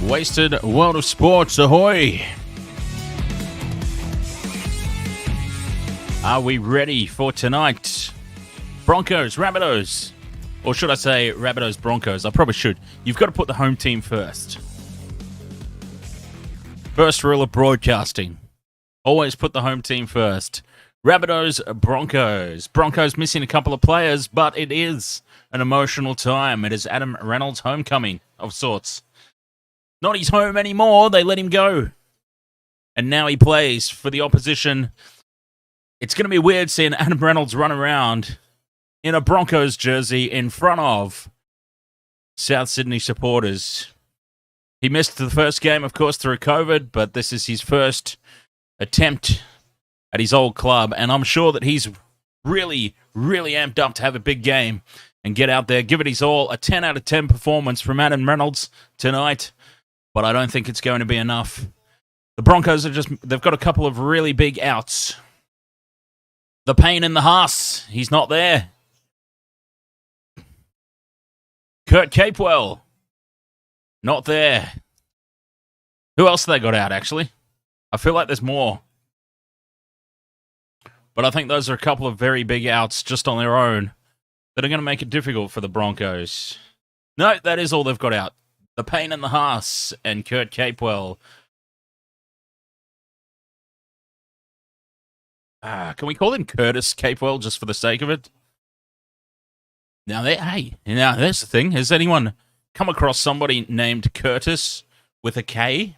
Wasted World of Sports, ahoy! Are we ready for tonight? Broncos, Rabbitohs. Or should I say Rabbitohs, Broncos? I probably should. You've got to put the home team first. First rule of broadcasting. Always put the home team first. Rabbitohs, Broncos. Broncos missing a couple of players, but it is an emotional time. It is Adam Reynolds' homecoming of sorts. Not his home anymore. They let him go. And now he plays for the opposition. It's going to be weird seeing Adam Reynolds run around in a Broncos jersey in front of South Sydney supporters. He missed the first game, of course, through COVID, but this is his first attempt at his old club, and I'm sure that he's really, really amped up to have a big game and get out there, give it his all. A 10 out of 10 performance from Adam Reynolds tonight, but I don't think it's going to be enough. The Broncos they've got a couple of really big outs. The Payne and the Haas, he's not there. Capewell, not there. Who else have they got out, actually? I feel like there's more. But I think those are a couple of very big outs just on their own that are going to make it difficult for the Broncos. No, that is all they've got out. The Payne and the Haas and Kurt Capewell. Can we call him Curtis Capewell just for the sake of it? Now, there's the thing. Has anyone come across somebody named Curtis with a K?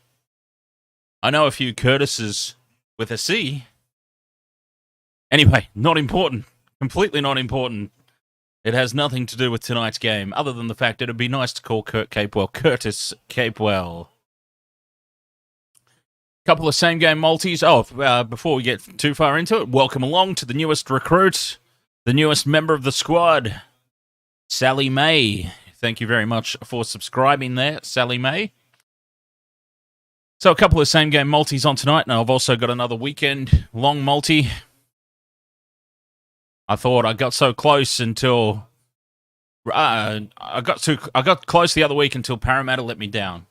I know a few Curtises with a C. Anyway, not important. Completely not important. It has nothing to do with tonight's game, other than the fact that it'd be nice to call Kurt Capewell Curtis Capewell. Couple of same-game multis. Before we get too far into it, welcome along to the newest recruit, the newest member of the squad, Sally May. Thank you very much for subscribing there, Sally May. So a couple of same-game multis on tonight, and I've also got another weekend-long multi. I thought I got so close until... I got close the other week until Parramatta let me down.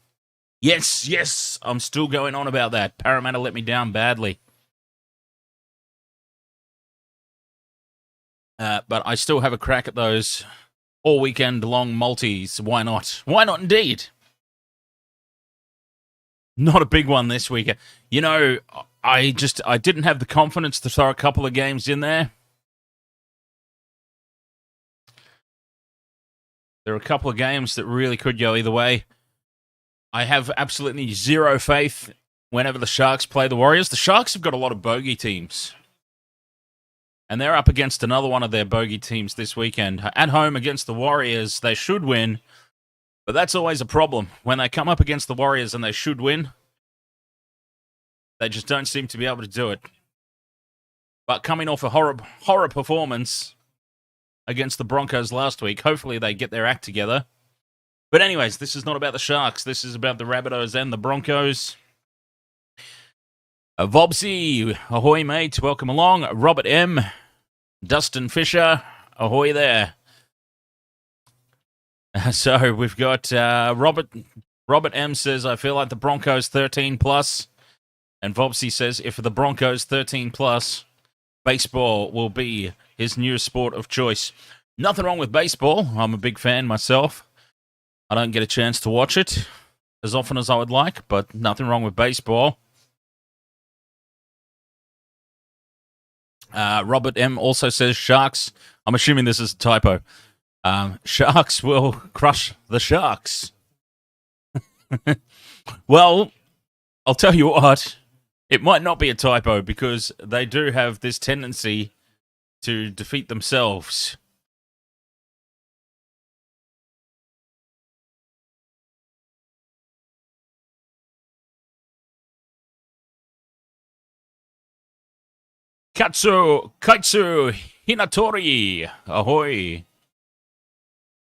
Yes, I'm still going on about that. Parramatta let me down badly. But I still have a crack at those all weekend long multis. Why not? Why not indeed? Not a big one this weekend. You know, I didn't have the confidence to throw a couple of games in there. There are a couple of games that really could go either way. I have absolutely zero faith whenever the Sharks play the Warriors. The Sharks have got a lot of bogey teams. And they're up against another one of their bogey teams this weekend. At home against the Warriors, they should win. But that's always a problem. When they come up against the Warriors and they should win, they just don't seem to be able to do it. But coming off a horror performance against the Broncos last week, hopefully they get their act together. But anyways, this is not about the Sharks. This is about the Rabbitohs and the Broncos. Vobsy, ahoy mate, welcome along. Robert M, Dustin Fisher, ahoy there. So we've got Robert M says, I feel like the Broncos 13 plus. And Vobsy says, if the Broncos 13 plus, baseball will be his new sport of choice. Nothing wrong with baseball. I'm a big fan myself. I don't get a chance to watch it as often as I would like, but nothing wrong with baseball. Robert M also says Sharks. I'm assuming this is a typo. Sharks will crush the Sharks. Well, I'll tell you what. It might not be a typo because they do have this tendency to defeat themselves. Kaitsu Hinatori, ahoy.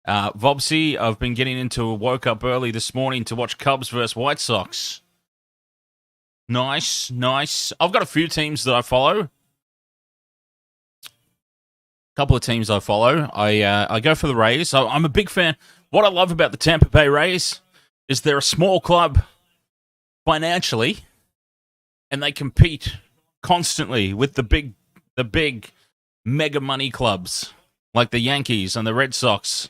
Vobsy, I've been woke up early this morning to watch Cubs versus White Sox. Nice. I've got a few teams that I follow. Couple of teams I follow. I go for the Rays. I'm a big fan. What I love about the Tampa Bay Rays, is they're a small club financially, and they compete constantly with the big mega money clubs like the Yankees and the Red Sox.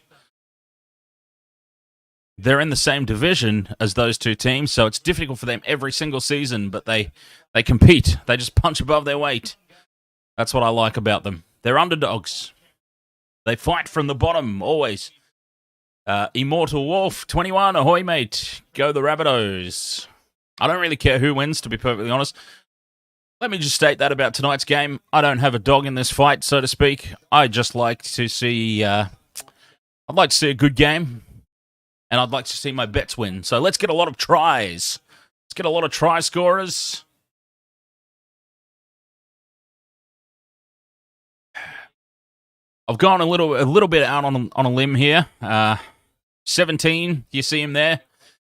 They're in the same division as those two teams, so it's difficult for them every single season, but they compete. They just punch above their weight. That's what I like about them. They're underdogs. They fight from the bottom, always. Immortal Wolf, 21, ahoy, mate. Go the Rabbitohs. I don't really care who wins, to be perfectly honest. Let me just state that about tonight's game. I don't have a dog in this fight, so to speak. I just like to see... I'd like to see a good game. And I'd like to see my bets win. So let's get a lot of tries. Let's get a lot of try scorers. I've gone a little bit out on a limb here. 17, you see him there.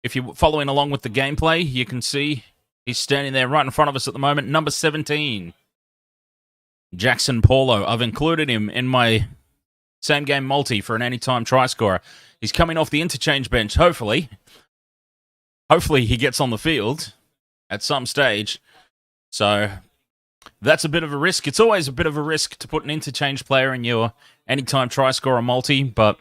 If you're following along with the gameplay, you can see he's standing there right in front of us at the moment. Number 17, Jackson Paulo. I've included him in my same game multi for an anytime try scorer. He's coming off the interchange bench, hopefully. Hopefully he gets on the field at some stage. So that's a bit of a risk. It's always a bit of a risk to put an interchange player in your anytime try scorer multi, but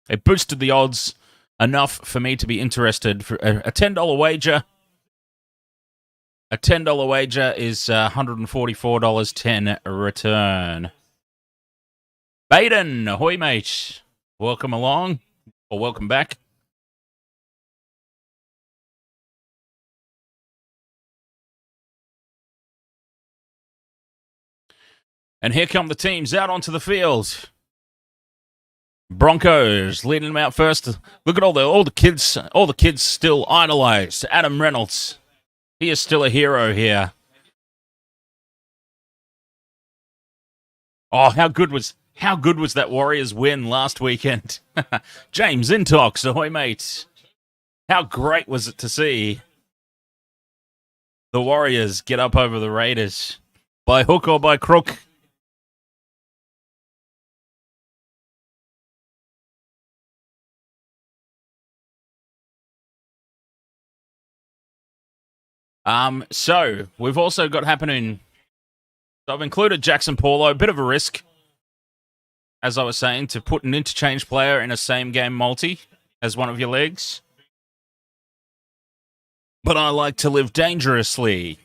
it boosted the odds enough for me to be interested. For a $10 wager. A $10 wager is $144.10 return. Baden, ahoy, mate. Welcome along. Or welcome back. And here come the teams out onto the field. Broncos leading them out first. Look at all the kids. All the kids still idolized. Adam Reynolds. He is still a hero here. Oh, how good was that Warriors win last weekend? James Intox, ahoy, mate. How great was it to see the Warriors get up over the Raiders? By hook or by crook? So, we've also got happening... So I've included Jackson Paulo, a bit of a risk, as I was saying, to put an interchange player in a same-game multi as one of your legs. But I like to live dangerously.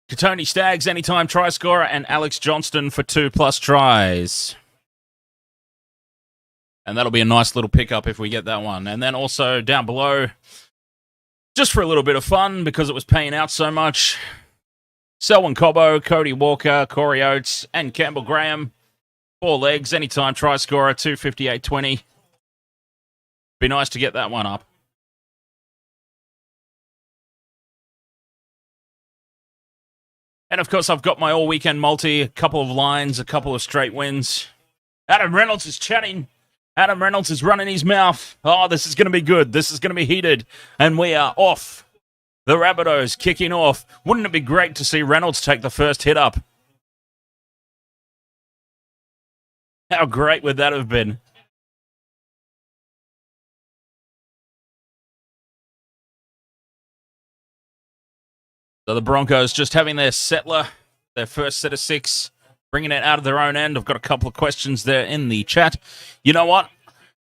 Katoni Staggs, anytime try scorer, and Alex Johnston for 2+ tries. And that'll be a nice little pickup if we get that one. And then also down below, just for a little bit of fun, because it was paying out so much... Selwyn Cobbo, Cody Walker, Corey Oates, and Campbell Graham. 4 legs, anytime try scorer, 258.20. Be nice to get that one up. And of course, I've got my all-weekend multi, a couple of lines, a couple of straight wins. Adam Reynolds is chatting. Adam Reynolds is running his mouth. Oh, this is going to be good. This is going to be heated. And we are off. The Rabbitohs kicking off. Wouldn't it be great to see Reynolds take the first hit up? How great would that have been? So the Broncos just having their settler, their first set of 6, bringing it out of their own end. I've got a couple of questions there in the chat. You know what?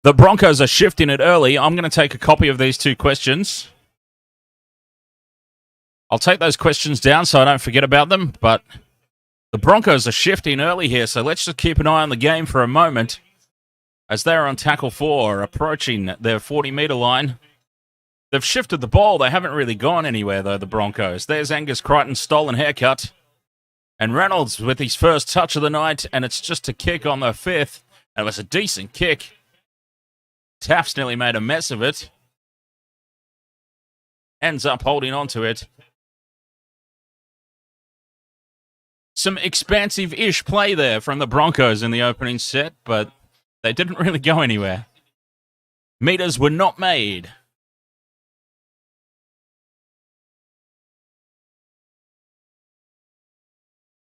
The Broncos are shifting it early. I'm going to take a copy of these 2 questions. I'll take those questions down so I don't forget about them, but the Broncos are shifting early here, so let's just keep an eye on the game for a moment as they're on tackle 4, approaching their 40-metre line. They've shifted the ball. They haven't really gone anywhere, though, the Broncos. There's Angus Crichton's stolen haircut, and Reynolds with his first touch of the night, and it's just a kick on the 5th, and it was a decent kick. Taft's nearly made a mess of it. Ends up holding on to it. Some expansive-ish play there from the Broncos in the opening set, but they didn't really go anywhere. Meters were not made.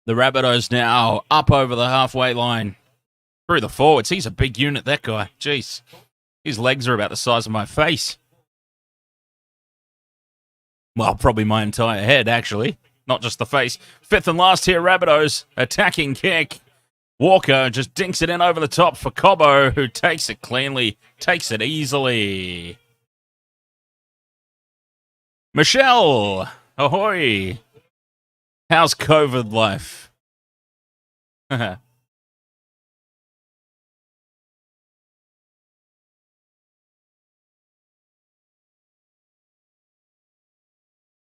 The Rabbitohs now up over the halfway line. Through the forwards. He's a big unit, that guy. Jeez. His legs are about the size of my face. Well, probably my entire head, actually. Not just the face. Fifth and last here, Rabbitohs. Attacking kick. Walker just dinks it in over the top for Cobbo, who takes it cleanly, takes it easily. Michelle, ahoy. How's COVID life?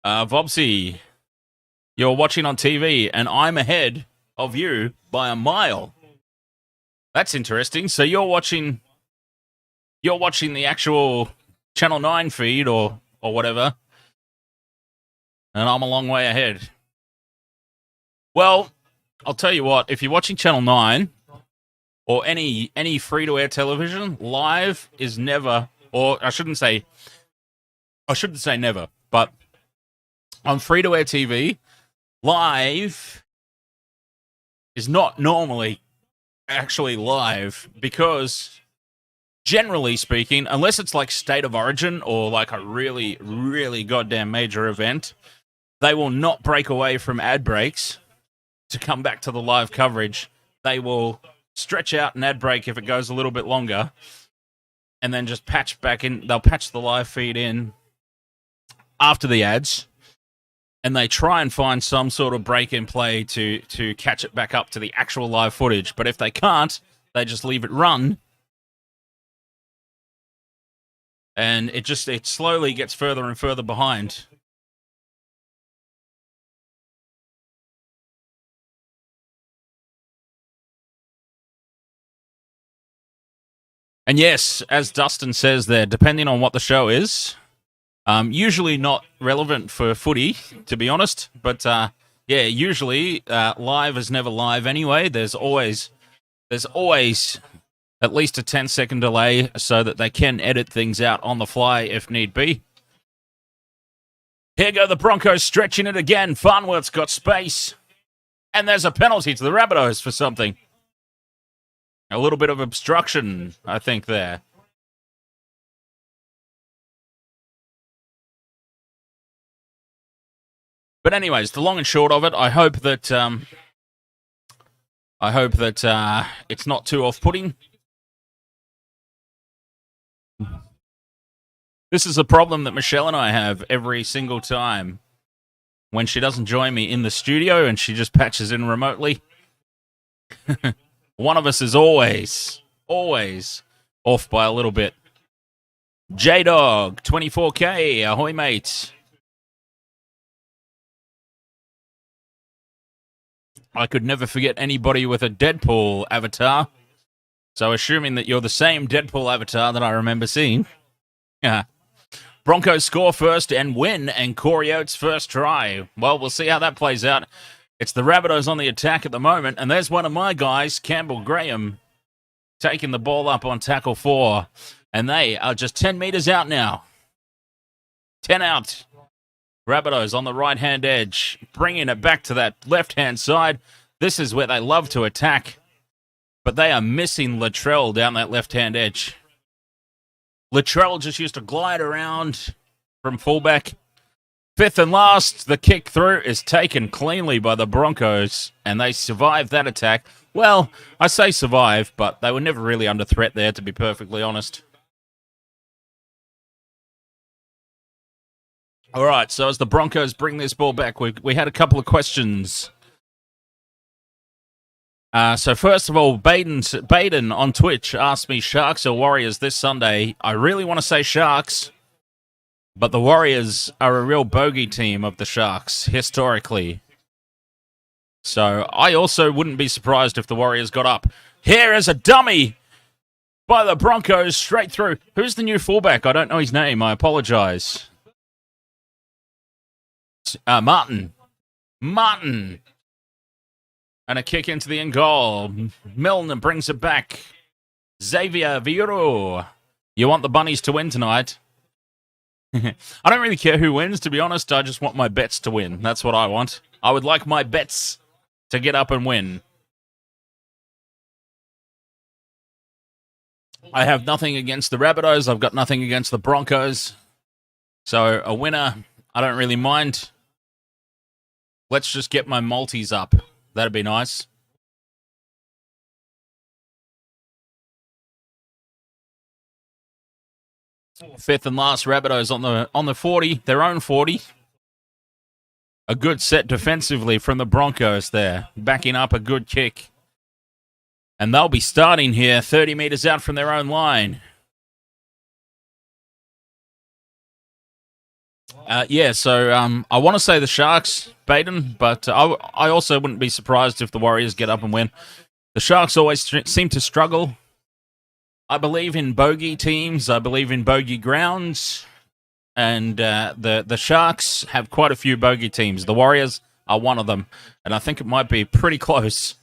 Vobsy, you're watching on TV, and I'm ahead of you by a mile. That's interesting. So you're watching the actual Channel 9 feed or whatever, and I'm a long way ahead. Well, I'll tell you what, if you're watching Channel 9 or any free-to-air television, live is never, or I shouldn't say never, but on free-to-air TV, live is not normally actually live because, generally speaking, unless it's like State of Origin or like a really, really goddamn major event, they will not break away from ad breaks to come back to the live coverage. They will stretch out an ad break if it goes a little bit longer and then just patch back in. They'll patch the live feed in after the ads, and they try and find some sort of break in play to catch it back up to the actual live footage. But if they can't, they just leave it run, and it slowly gets further and further behind. And yes, as Dustin says there, depending on what the show is, usually not relevant for footy, to be honest. But yeah, usually live is never live anyway. There's always at least a 10-second delay so that they can edit things out on the fly if need be. Here go the Broncos stretching it again. Farnworth's got space. And there's a penalty to the Rabbitohs for something. A little bit of obstruction, I think, there. But anyways, the long and short of it, I hope that it's not too off-putting. This is a problem that Michelle and I have every single time when she doesn't join me in the studio and she just patches in remotely. One of us is always off by a little bit. J-Dog, 24K, ahoy, mate. I could never forget anybody with a Deadpool avatar. So assuming that you're the same Deadpool avatar that I remember seeing. Yeah. Broncos score first and win, and Corey Oates' first try. Well, we'll see how that plays out. It's the Rabbitohs on the attack at the moment, and there's one of my guys, Campbell Graham, taking the ball up on tackle 4. And they are just 10 meters out now. 10 out. Rabbitohs on the right-hand edge, bringing it back to that left-hand side. This is where they love to attack, but they are missing Latrell down that left-hand edge. Latrell just used to glide around from fullback. Fifth and last, the kick through is taken cleanly by the Broncos, and they survive that attack. Well, I say survive, but they were never really under threat there, to be perfectly honest. All right, so as the Broncos bring this ball back, we had a couple of questions. So first of all, Baden on Twitch asked me Sharks or Warriors this Sunday. I really want to say Sharks, but the Warriors are a real bogey team of the Sharks, historically. So I also wouldn't be surprised if the Warriors got up. Here is a dummy by the Broncos straight through. Who's the new fullback? I don't know his name. I apologize. Martin. And a kick into the end goal. Milner brings it back. Xavier Viuro. You want the Bunnies to win tonight? I don't really care who wins, to be honest. I just want my bets to win. That's what I want. I would like my bets to get up and win. I have nothing against the Rabbitohs. I've got nothing against the Broncos. So a winner, I don't really mind. Let's just get my multis up. That'd be nice. Fifth and last Rabbitohs on the 40, their own 40. A good set defensively from the Broncos there, backing up a good kick. And they'll be starting here 30 metres out from their own line. So I want to say the Sharks, Baden, but I also wouldn't be surprised if the Warriors get up and win. The Sharks always seem to struggle. I believe in bogey teams. I believe in bogey grounds. And the Sharks have quite a few bogey teams. The Warriors are one of them. And I think it might be pretty close.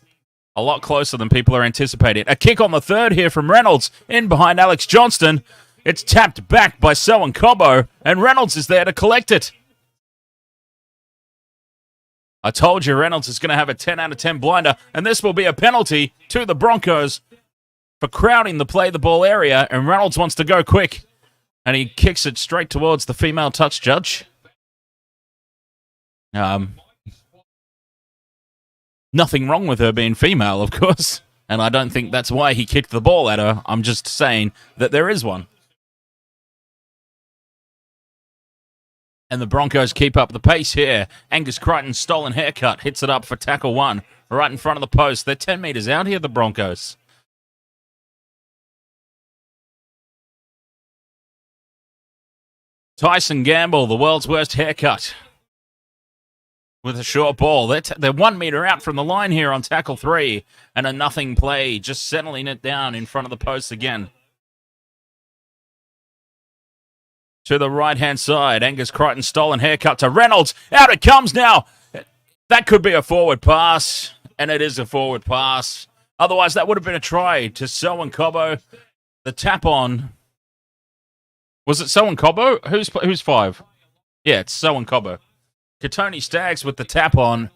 A lot closer than people are anticipating. A kick on the third here from Reynolds. In behind Alex Johnston. It's tapped back by Selwyn Cobbo. And Reynolds is there to collect it. I told you Reynolds is going to have a 10 out of 10 blinder. And this will be a penalty to the Broncos for crowding the play the ball area. And Reynolds wants to go quick. And he kicks it straight towards the female touch judge. Nothing wrong with her being female, of course. And I don't think that's why he kicked the ball at her. I'm just saying that there is one. And the Broncos keep up the pace here. Angus Crichton's stolen haircut hits it up for tackle one. Right in front of the post. They're 10 metres out here, the Broncos. Tyson Gamble, the world's worst haircut. With a short ball. They're 1 metre out from the line here on tackle 3. And a nothing play, just settling it down in front of the post again. To the right-hand side, Angus Crichton stolen haircut to Reynolds. Out it comes now. That could be a forward pass. And it is a forward pass. Otherwise, that would have been a try to Selwyn Cobbo. The tap on. Was it Selwyn Cobbo? Who's 5? Yeah, it's Selwyn Cobbo. Katoni Staggs with the tap on.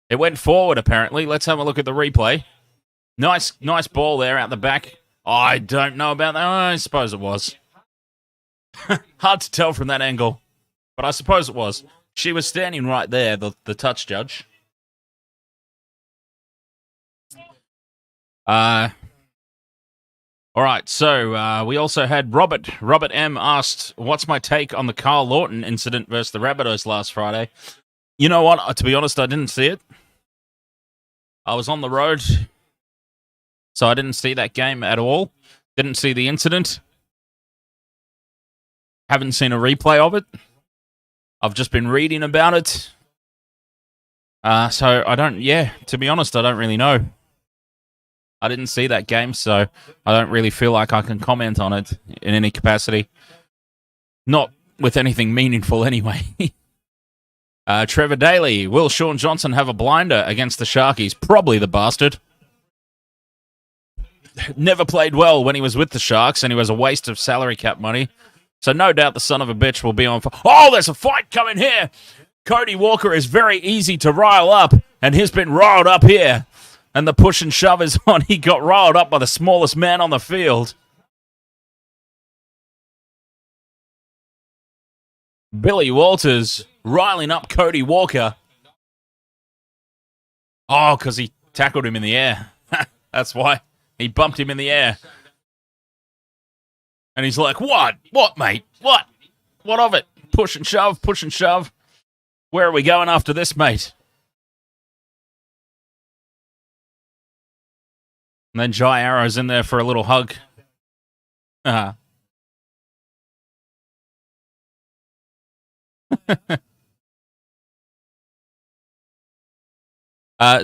It went forward, apparently. Let's have a look at the replay. Nice ball there out the back. I don't know about that. I suppose it was. Hard to tell from that angle. But I suppose it was. She was standing right there, the touch judge. All right, so we also had Robert. Robert M. asked, what's my take on the Carl Lawton incident versus the Rabbitohs last Friday? You know what? To be honest, I didn't see it. I was on the road, so I didn't see that game at all. Didn't see the incident. Haven't seen a replay of it. I've just been reading about it. So I don't, to be honest, I don't really know. I didn't see that game, so I don't really feel like I can comment on it in any capacity. Not with anything meaningful anyway. Trevor Daly, will Sean Johnson have a blinder against the Sharkies? Probably the bastard. Never played well when he was with the Sharks, and he was a waste of salary cap money. So no doubt the son of a bitch will be on. Oh, there's a fight coming here. Cody Walker is very easy to rile up, and he's been riled up here. And the push and shove is on. He got riled up by the smallest man on the field. Billy Walters riling up Cody Walker. Oh, because he tackled him in the air. That's why. He bumped him in the air. And he's like, what? What, mate? What? What of it? Push and shove, push and shove. Where are we going after this, mate? And then Jai Arrow's in there for a little hug.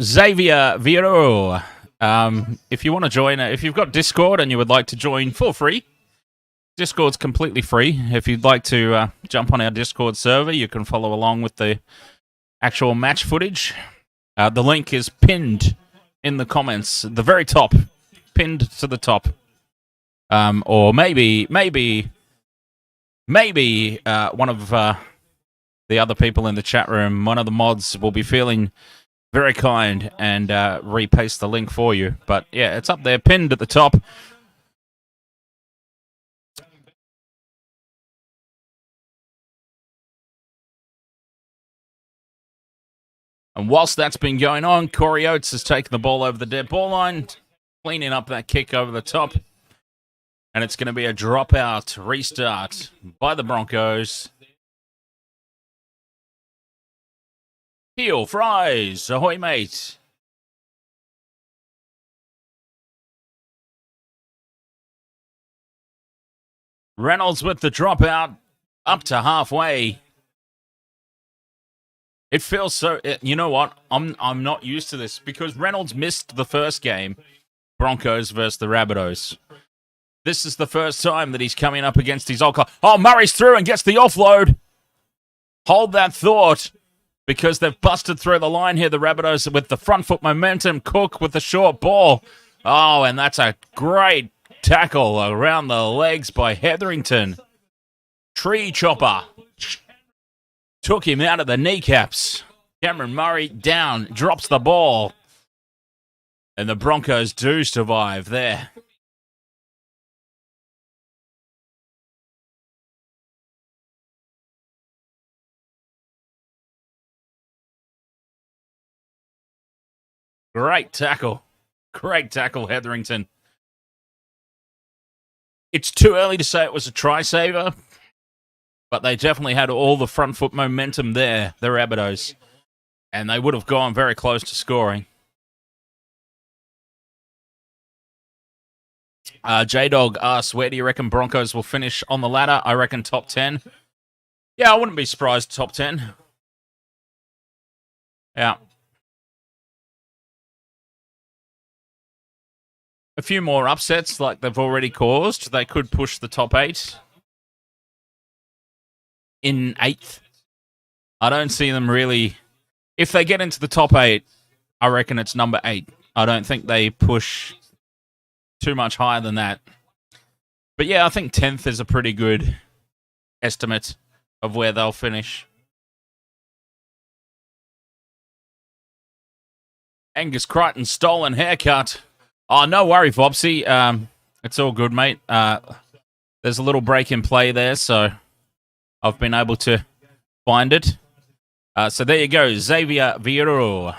Xavier Viro. If you want to join, if you've got Discord and you would like to join for free, Discord's completely free. If you'd like to jump on our Discord server, you can follow along with the actual match footage. The link is pinned in the comments, the very top, pinned to the top. Or maybe one of the other people in the chat room, one of the mods, will be feeling very kind and repaste the link for you. But yeah, it's up there, pinned at the top. And whilst that's been going on, Corey Oates has taken the ball over the dead ball line, cleaning up that kick over the top. And it's going to be a dropout restart by the Broncos. Heel, fries, ahoy, mate. Reynolds with the dropout, up to halfway. It feels so. You know what? I'm not used to this because Reynolds missed the first game, Broncos versus the Rabbitohs. This is the first time that he's coming up against his old club. Oh, Murray's through and gets the offload. Hold that thought because they've busted through the line here, the Rabbitohs, with the front foot momentum. Cook with the short ball. Oh, and that's a great tackle around the legs by Hetherington. Tree chopper. Took him out of the kneecaps. Cameron Murray down, drops the ball. And the Broncos do survive there. Great tackle. Great tackle, Hetherington. It's too early to say it was a try saver, but they definitely had all the front foot momentum there, the Rabbitohs. And they would have gone very close to scoring. J-Dog asks, where do you reckon Broncos will finish on the ladder? I reckon top 10. Yeah, I wouldn't be surprised top 10. Yeah. A few more upsets like they've already caused. They could push the top 8. In 8th. I don't see them really... If they get into the top 8, I reckon it's number 8. I don't think they push too much higher than that. But yeah, I think 10th is a pretty good estimate of where they'll finish. Angus Crichton, stolen haircut. Oh, no worry, Vopsy. It's all good, mate. There's a little break in play there, so I've been able to find it. So there you go, Xavier Vieiro.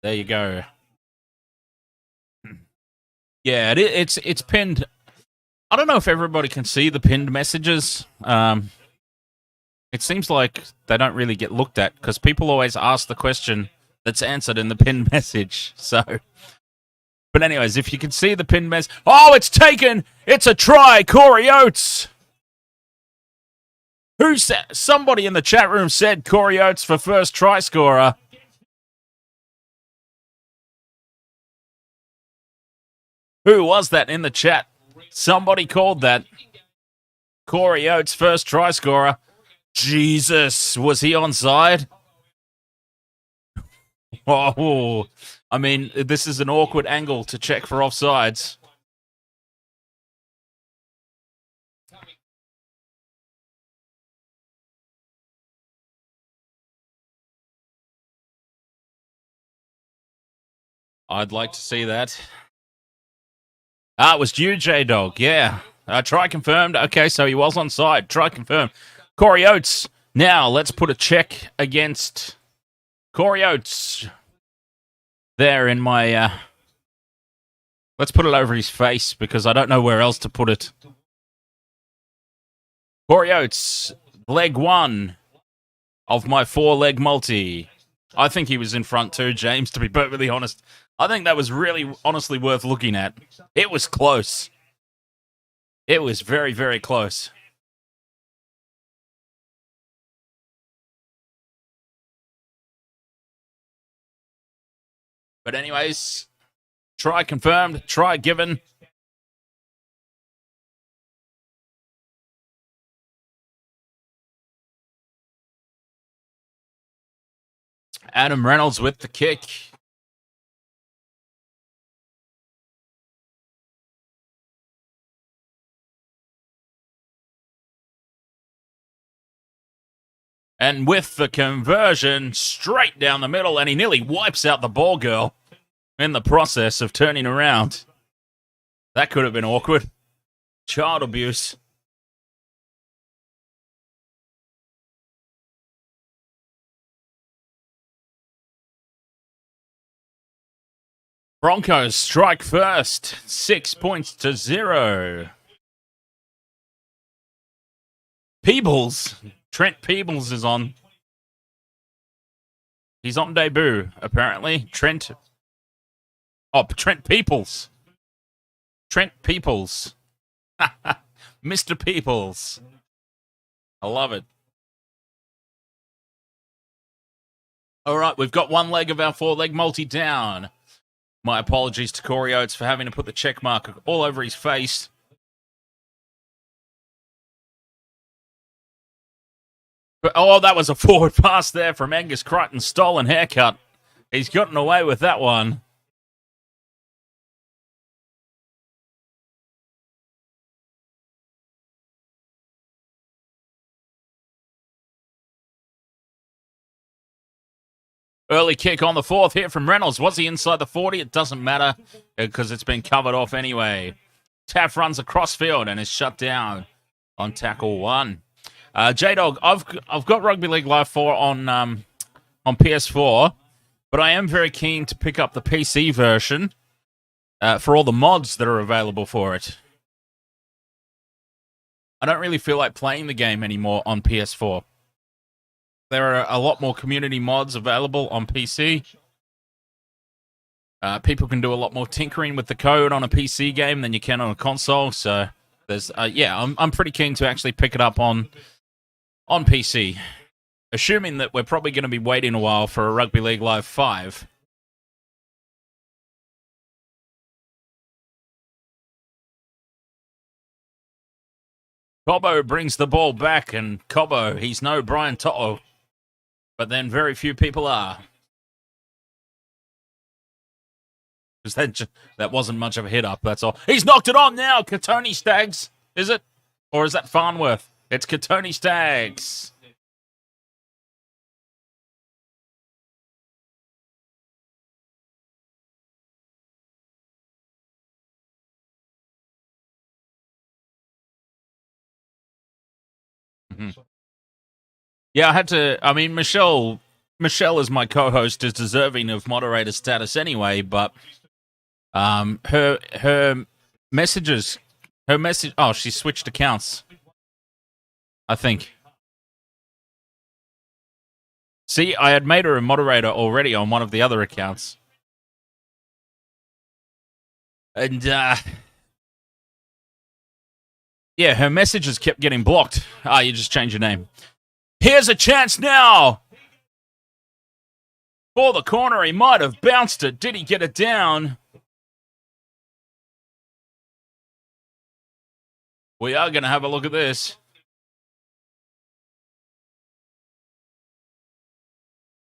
There you go. Yeah, it's pinned. I don't know if everybody can see the pinned messages. It seems like they don't really get looked at because people always ask the question that's answered in the pinned message. So, but anyways, if you can see the pinned message, oh, it's taken. It's a try, Corey Oates. Who said? Somebody in the chat room said Corey Oates for first try scorer. Who was that in the chat? Somebody called that. Corey Oates, first try scorer. Jesus, was he onside? Oh, I mean, this is an awkward angle to check for offsides. I'd like to see that. Ah, it was you, J-Dog. Yeah. Try confirmed. Okay, so he was onside. Try confirmed. Corey Oates. Now, let's put a check against Corey Oates. There in my... let's put it over his face because I don't know where else to put it. Corey Oates. Leg 1 of my 4-leg multi. I think he was in front too, James, to be perfectly honest. I think that was really, honestly worth looking at. It was close. It was very, very close. But anyways, try confirmed, try given. Adam Reynolds with the kick. And with the conversion, straight down the middle, and he nearly wipes out the ball girl in the process of turning around. That could have been awkward. Child abuse. Broncos strike first. 6 points to 0. Peebles. Trent Peebles is on. He's on debut, apparently. Trent Peoples. Trent Peoples. Mr. Peoples. I love it. All right, we've got one leg of our 4-leg multi down. My apologies to Corey Oates for having to put the check mark all over his face. But, that was a forward pass there from Angus Crichton. Stolen haircut. He's gotten away with that one. Early kick on the 4th here from Reynolds. Was he inside the 40? It doesn't matter because it's been covered off anyway. Taff runs across field and is shut down on tackle 1. J-Dog, I've got Rugby League Live 4 on PS4, but I am very keen to pick up the PC version for all the mods that are available for it. I don't really feel like playing the game anymore on PS4. There are a lot more community mods available on PC. People can do a lot more tinkering with the code on a PC game than you can on a console. So there's, I'm pretty keen to actually pick it up on PC, assuming that we're probably going to be waiting a while for a Rugby League Live 5. Cobbo brings the ball back, and Cobbo, he's no Brian To'o. But then very few people are. Because that wasn't much of a hit-up, that's all. He's knocked it on now! Katoni Staggs, is it? Or is that Farnworth? It's Katoni Staggs. Mm-hmm. Yeah, Michelle as my co-host is deserving of moderator status anyway, but her message, she switched accounts, I think. See, I had made her a moderator already on one of the other accounts. And, her messages kept getting blocked. You just changed your name. Here's a chance now! For the corner, he might have bounced it. Did he get it down? We are going to have a look at this.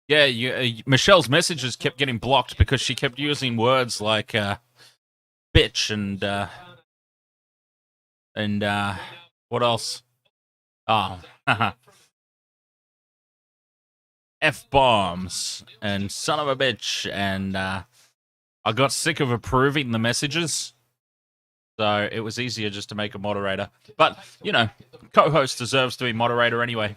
Yeah, Michelle's messages kept getting blocked because she kept using words like bitch and what else? Oh, F-bombs and son of a bitch, and I got sick of approving the messages, so it was easier just to make a moderator. But, co-host deserves to be moderator anyway.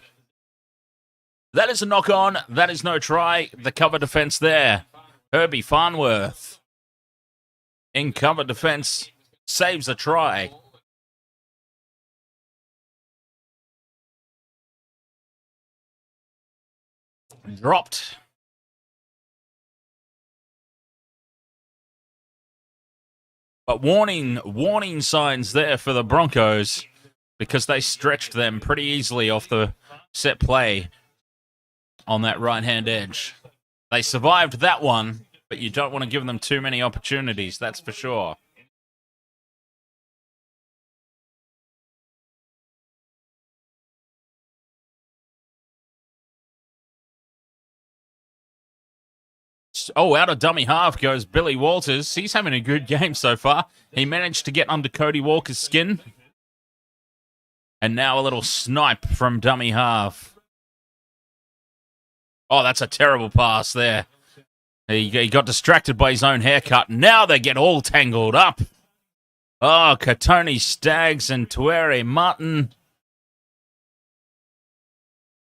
That is a knock-on. That is no try. The cover defense there. Herbie Farnworth in cover defense saves a try. Dropped. But warning signs there for the Broncos because they stretched them pretty easily off the set play on that right-hand edge. They survived that one, but you don't want to give them too many opportunities, that's for sure. Oh, out of dummy half goes Billy Walters. He's having a good game so far. He managed to get under Cody Walker's skin. And now a little snipe from dummy half. Oh, that's a terrible pass there. He got distracted by his own haircut. Now they get all tangled up. Oh, Katoni Staggs and Tuere Martin.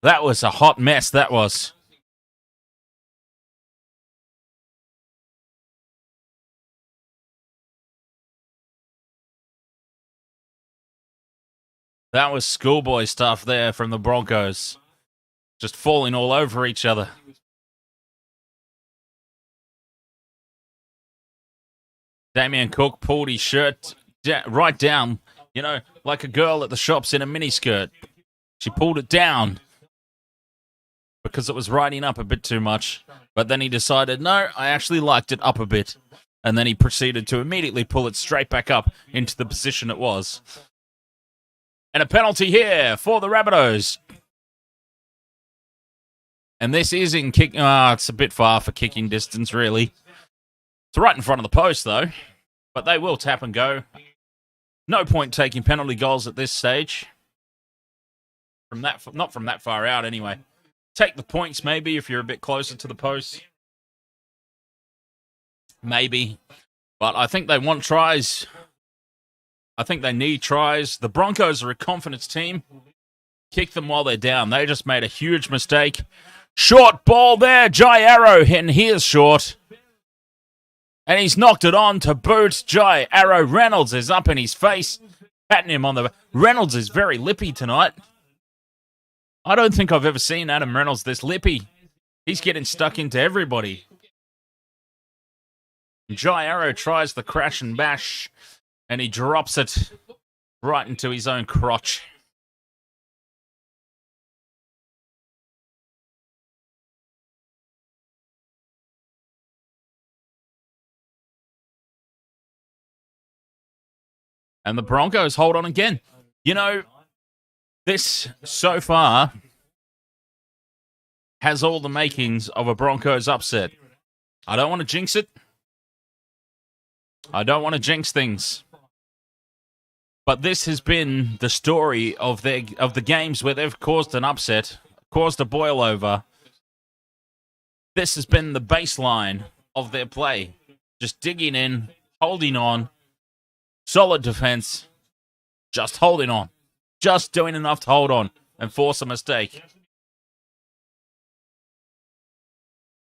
That was a hot mess, that was. That was schoolboy stuff there from the Broncos. Just falling all over each other. Damien Cook pulled his shirt right down, like a girl at the shops in a miniskirt. She pulled it down because it was riding up a bit too much. But then he decided, no, I actually liked it up a bit. And then he proceeded to immediately pull it straight back up into the position it was. And a penalty here for the Rabbitohs. And this is in kick. It's a bit far for kicking distance, really. It's right in front of the post, though. But they will tap and go. No point taking penalty goals at this stage. Not from that far out, anyway. Take the points, maybe, if you're a bit closer to the post. Maybe. But I think they want tries. I think they need tries. The Broncos are a confidence team. Kick them while they're down. They just made a huge mistake. Short ball there. Jai Arrow hitting his short. And he's knocked it on to boot. Jai Arrow Reynolds is up in his face. Patting him on the... Reynolds is very lippy tonight. I don't think I've ever seen Adam Reynolds this lippy. He's getting stuck into everybody. Jai Arrow tries the crash and bash. And he drops it right into his own crotch. And the Broncos hold on again. This, so far, has all the makings of a Broncos upset. I don't want to jinx it. I don't want to jinx things. But this has been the story of the games where they've caused an upset, caused a boil over. This has been the baseline of their play. Just digging in, holding on, solid defense, just holding on. Just doing enough to hold on and force a mistake.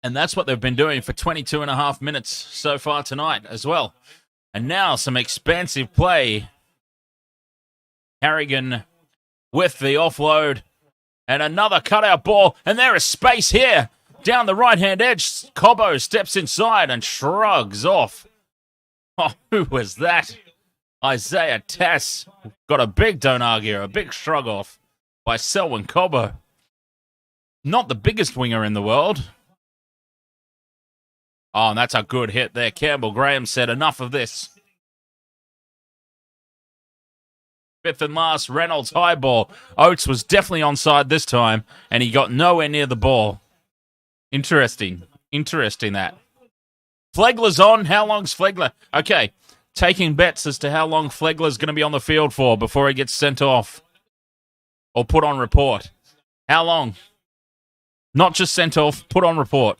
And that's what they've been doing for 22 and a half minutes so far tonight as well. And now some expansive play. Carrigan with the offload. And another cutout ball. And there is space here. Down the right-hand edge. Cobbo steps inside and shrugs off. Oh, who was that? Isaiah Tass got a big don't argue, a big shrug off by Selwyn Cobbo. Not the biggest winger in the world. Oh, and that's a good hit there. Campbell Graham said, enough of this. Fifth and last, Reynolds high ball. Oates was definitely onside this time, and he got nowhere near the ball. Interesting that. Flegler's on. How long's Flegler? Okay. Taking bets as to how long Flegler's going to be on the field for before he gets sent off or put on report. How long? Not just sent off, put on report.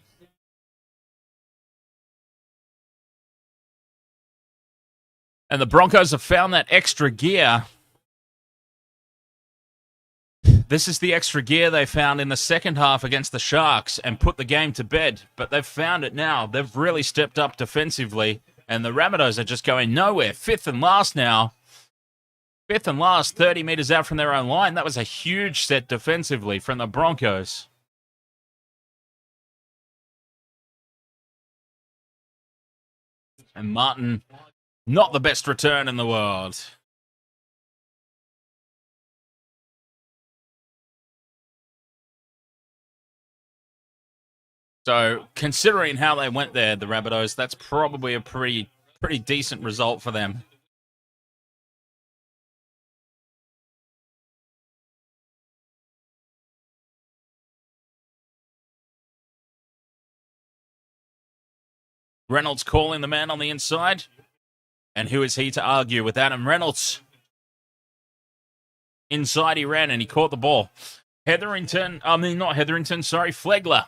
And the Broncos have found that extra gear. This is the extra gear they found in the second half against the Sharks and put the game to bed. But they've found it now. They've really stepped up defensively. And the Rabbitohs are just going nowhere. Fifth and last now. Fifth and last, 30 metres out from their own line. That was a huge set defensively from the Broncos. And Martin, not the best return in the world. So, considering how they went there, the Rabbitohs, that's probably a pretty decent result for them. Reynolds calling the man on the inside. And who is he to argue with Adam Reynolds? Inside he ran and he caught the ball. Flegler.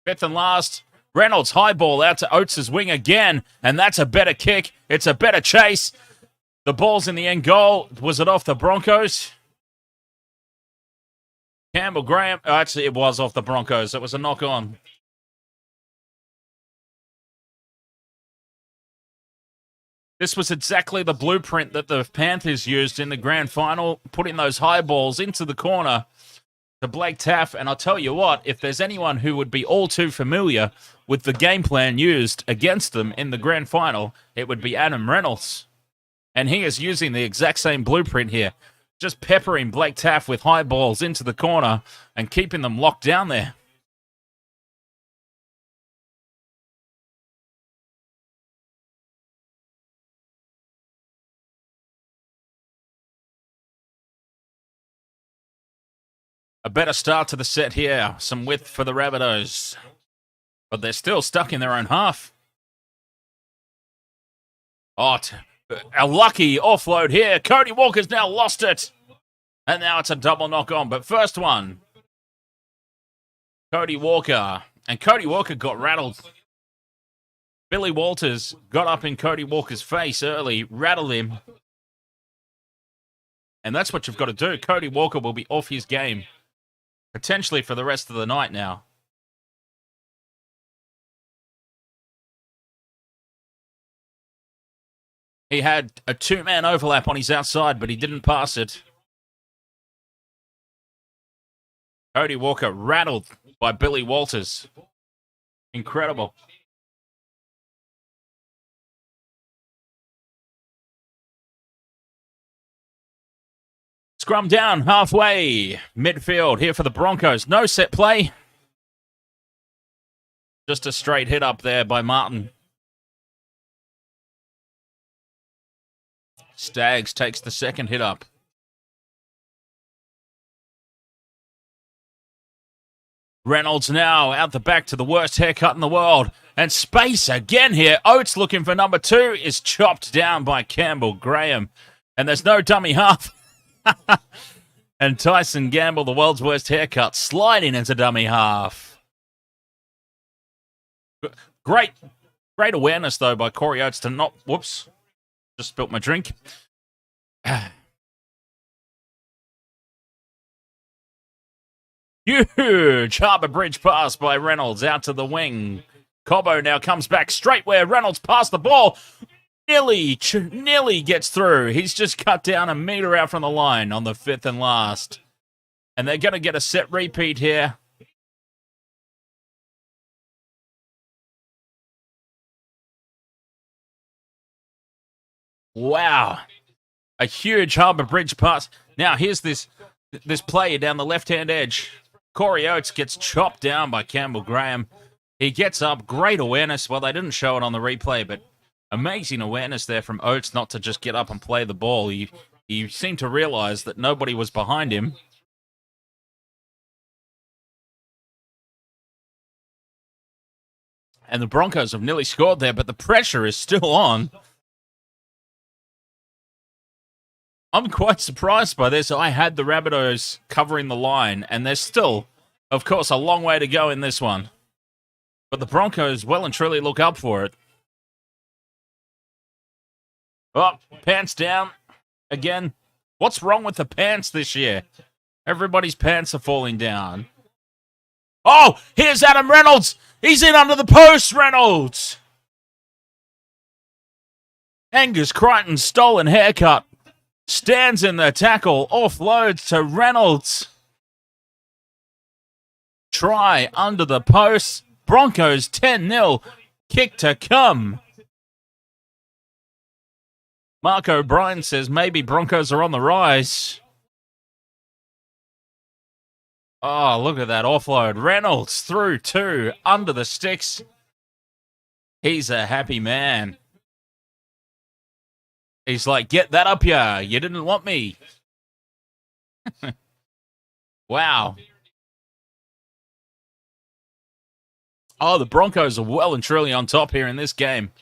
Fifth and last. Reynolds high ball out to Oates' wing again. And that's a better kick. It's a better chase. The ball's in the end goal. Was it off the Broncos? Campbell Graham. Oh, actually, it was off the Broncos. It was a knock on. This was exactly the blueprint that the Panthers used in the grand final, putting those high balls into the corner to Blake Taaffe. And I'll tell you what, if there's anyone who would be all too familiar with the game plan used against them in the grand final, it would be Adam Reynolds. And he is using the exact same blueprint here, just peppering Blake Taaffe with high balls into the corner and keeping them locked down there. A better start to the set here. Some width for the Rabbitohs. But they're still stuck in their own half. Oh, a lucky offload here. Cody Walker's now lost it. And now it's a double knock on. But first one, Cody Walker. And Cody Walker got rattled. Billy Walters got up in Cody Walker's face early, rattled him. And that's what you've got to do. Cody Walker will be off his game. Potentially for the rest of the night now. He had a two-man overlap on his outside, but he didn't pass it. Cody Walker rattled by Billy Walters. Incredible. Scrum down halfway. Midfield here for the Broncos. No set play. Just a straight hit up there by Martin. Staggs takes the second hit up. Reynolds now out the back to the worst haircut in the world. And space again here. Oates looking for number 2 is chopped down by Campbell Graham. And there's no dummy half. And Tyson Gamble, the world's worst haircut, sliding into dummy half. Great awareness, though, by Corey Oates to not... Whoops. Just spilt my drink. Huge Harbour Bridge pass by Reynolds out to the wing. Cobbo now comes back straight where Reynolds passed the ball. Nearly gets through. He's just cut down a metre out from the line on the 5th and last. And they're going to get a set repeat here. Wow. A huge Harbour Bridge pass. Now here's this player down the left-hand edge. Corey Oates gets chopped down by Campbell Graham. He gets up. Great awareness. Well, they didn't show it on the replay, but amazing awareness there from Oates not to just get up and play the ball. He seemed to realise that nobody was behind him. And the Broncos have nearly scored there, but the pressure is still on. I'm quite surprised by this. I had the Rabbitohs covering the line, and there's still, of course, a long way to go in this one. But the Broncos well and truly look up for it. Oh, pants down again. What's wrong with the pants this year? Everybody's pants are falling down. Oh, here's Adam Reynolds. He's in under the post, Reynolds. Angus Crichton's stolen haircut. Stands in the tackle, offloads to Reynolds. Try under the post. Broncos 10-0. Kick to come. Mark O'Brien says maybe Broncos are on the rise. Oh, look at that offload. Reynolds through 2, under the sticks. He's a happy man. He's like, get that up here. You didn't want me. Wow. Oh, the Broncos are well and truly on top here in this game.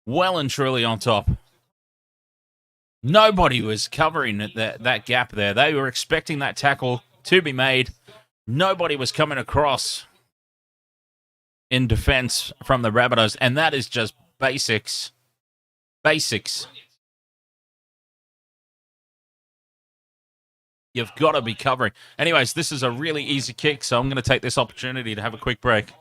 Well and truly on top. Nobody was covering that gap there. They were expecting that tackle to be made. Nobody was coming across in defense from the Rabbitohs, and that is just basics. Basics. You've got to be covering. Anyways, this is a really easy kick, so I'm going to take this opportunity to have a quick break.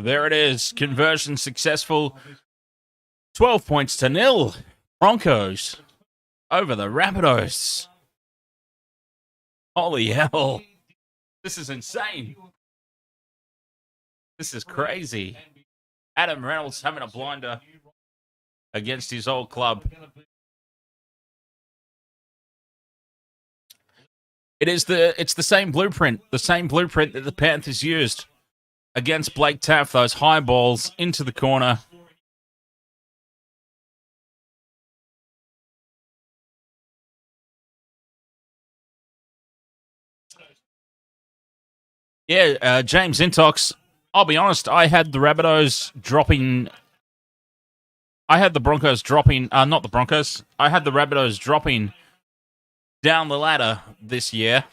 There it is. Conversion successful. 12 points to 0. Broncos over the Rabbitohs. Holy hell. This is insane. This is crazy. Adam Reynolds having a blinder against his old club. It's the same blueprint. The same blueprint that the Panthers used against Blake Taaffe. Those high balls into the corner. Yeah, James Intox. I'll be honest, I had the Rabbitohs dropping. I had the Broncos dropping. Not the Broncos. I had the Rabbitohs dropping down the ladder this year.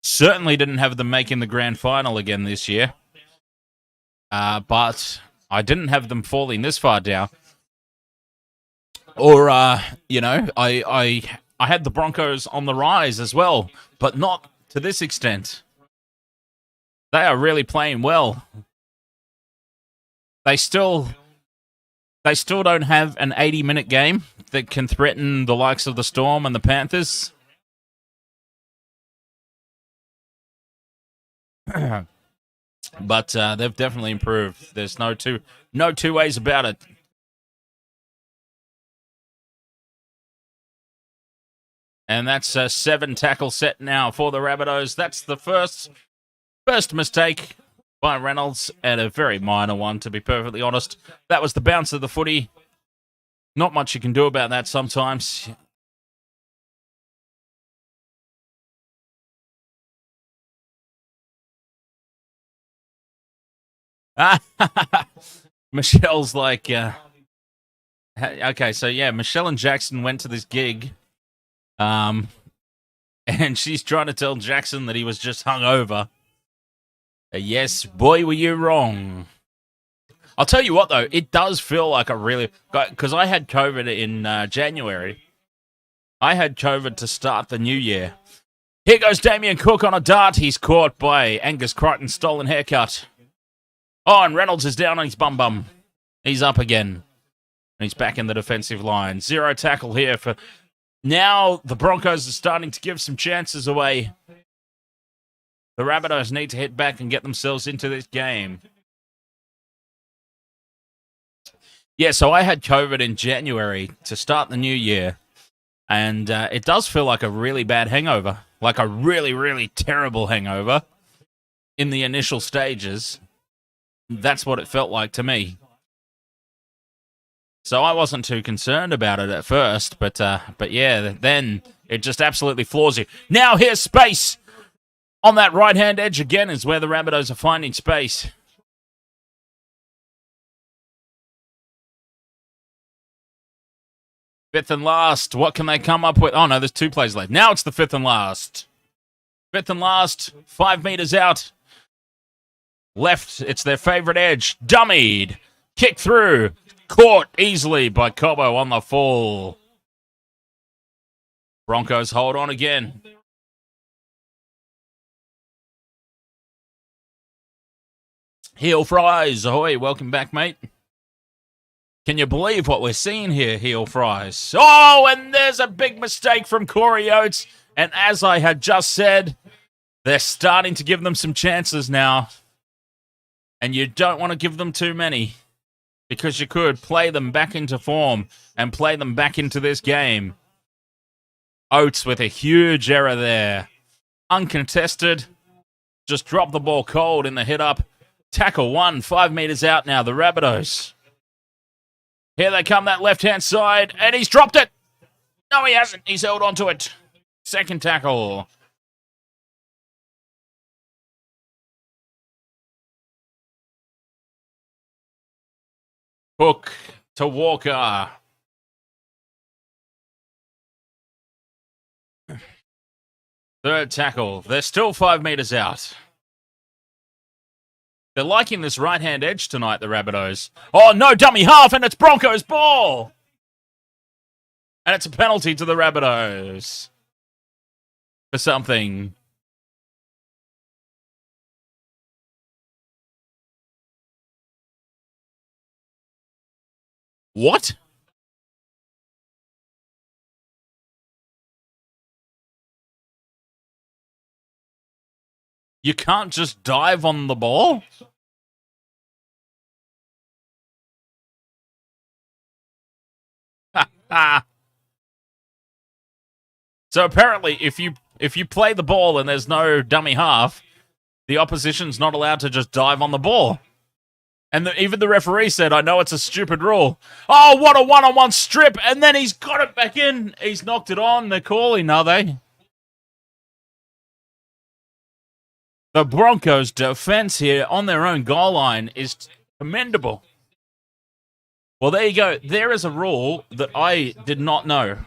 Certainly didn't have them making the grand final again this year. But I didn't have them falling this far down. Or, I had the Broncos on the rise as well, but not to this extent. They are really playing well. They still don't have an 80-minute game that can threaten the likes of the Storm and the Panthers. But they've definitely improved. There's no two ways about it. And that's a 7-tackle set now for the Rabbitohs. That's the first mistake by Reynolds, and a very minor one, to be perfectly honest. That was the bounce of the footy. Not much you can do about that sometimes. Michelle's like, okay, so yeah, Michelle and Jackson went to this gig, and she's trying to tell Jackson that he was just hungover. Yes, boy, were you wrong. I'll tell you what, though, it does feel like a really... Because I had COVID in January. I had COVID to start the new year. Here goes Damien Cook on a dart. He's caught by Angus Crichton's stolen haircut. Oh, and Reynolds is down on his bum. He's up again. And he's back in the defensive line. 0 tackle here for... Now the Broncos are starting to give some chances away. The Rabbitohs need to hit back and get themselves into this game. Yeah, so I had COVID in January to start the new year. And it does feel like a really bad hangover. Like a really, really terrible hangover in the initial stages. That's what it felt like to me. So I wasn't too concerned about it at first. But yeah, then it just absolutely floors you. Now here's space. On that right-hand edge again is where the Rabbitohs are finding space. Fifth and last. What can they come up with? Oh, no, there's 2 plays left. Now it's the fifth and last. Fifth and last. 5 meters out. Left. It's their favorite edge. Dummied. Kick through. Caught easily by Cobbo on the fall. Broncos hold on again. Heel Fries, ahoy, welcome back, mate. Can you believe what we're seeing here, Heel Fries? Oh, and there's a big mistake from Corey Oates. And as I had just said, they're starting to give them some chances now. And you don't want to give them too many, because you could play them back into form and play them back into this game. Oates with a huge error there. Uncontested. Just dropped the ball cold in the hit-up. Tackle 1, 5 meters out now, the Rabbitohs. Here they come, that left-hand side, and he's dropped it. No, he hasn't. He's held onto it. Second tackle. Hook to Walker. Third tackle. They're still 5 meters out. They're liking this right-hand edge tonight, the Rabbitohs. Oh, no, dummy half, and it's Broncos ball. And it's a penalty to the Rabbitohs for something. What? You can't just dive on the ball? So apparently, if you play the ball and there's no dummy half, the opposition's not allowed to just dive on the ball. And even the referee said, I know it's a stupid rule. Oh, what a one-on-one strip. And then he's got it back in. He's knocked it on. They're calling, are they? The Broncos' defense here on their own goal line is commendable. Well, there you go. There is a rule that I did not know.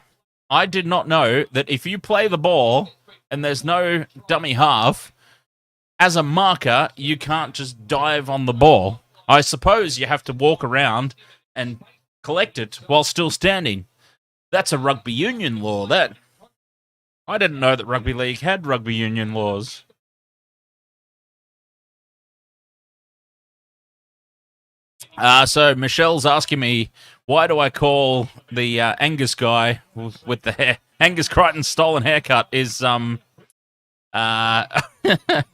I did not know that if you play the ball and there's no dummy half, as a marker, you can't just dive on the ball. I suppose you have to walk around and collect it while still standing. That's a rugby union law, that. I didn't know that rugby league had rugby union laws. So Michelle's asking me, why do I call the Angus guy with the hair, Angus Crichton's stolen haircut is I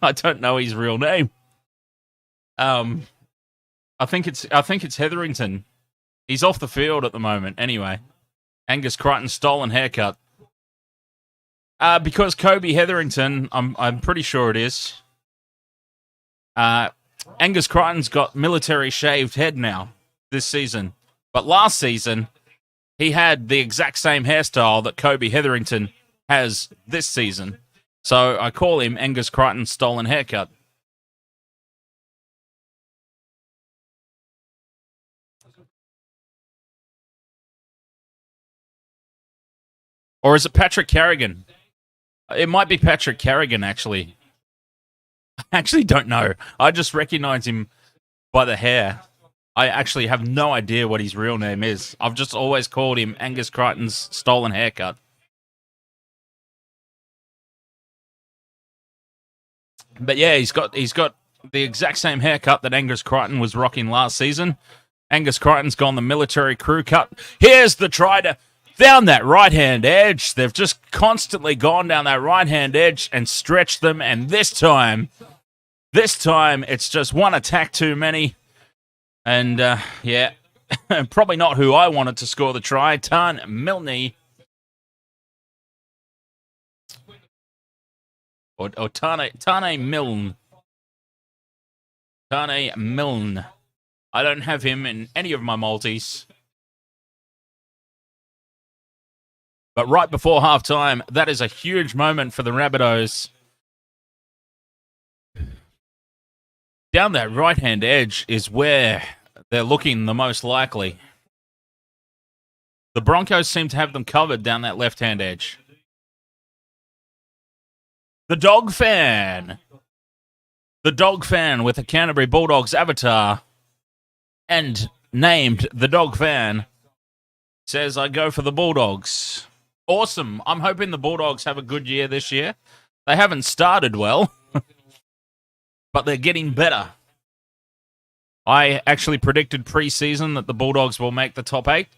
don't know his real name. I think it's Hetherington. He's off the field at the moment. Anyway, Angus Crichton's stolen haircut. Because Kobe Hetherington, I'm pretty sure it is. Angus Crichton's got military shaved head now this season, but last season he had the exact same hairstyle that Kobe Hetherington has this season. So I call him Angus Crichton's stolen haircut. Or is it Patrick Carrigan? It might be Patrick Carrigan, actually. I actually don't know. I just recognize him by the hair. I actually have no idea what his real name is. I've just always called him Angus Crichton's stolen haircut. But yeah, he's got the exact same haircut that Angus Crichton was rocking last season. Angus Crichton's gone the military crew cut. Here's the try to down that right-hand edge. They've just constantly gone down that right-hand edge and stretched them, and this time it's just one attack too many. And, yeah, probably not who I wanted to score the try. Tan Milne. Or Tane Milne. Tane Milne. I don't have him in any of my multis. But right before halftime, that is a huge moment for the Rabbitohs. Down that right-hand edge is where they're looking the most likely. The Broncos seem to have them covered down that left-hand edge. The Dog Fan. The Dog Fan with the Canterbury Bulldogs avatar and named the Dog Fan says, I go for the Bulldogs. Awesome. I'm hoping the Bulldogs have a good year this year. They haven't started well, but they're getting better. I actually predicted pre-season that the Bulldogs will make the top 8.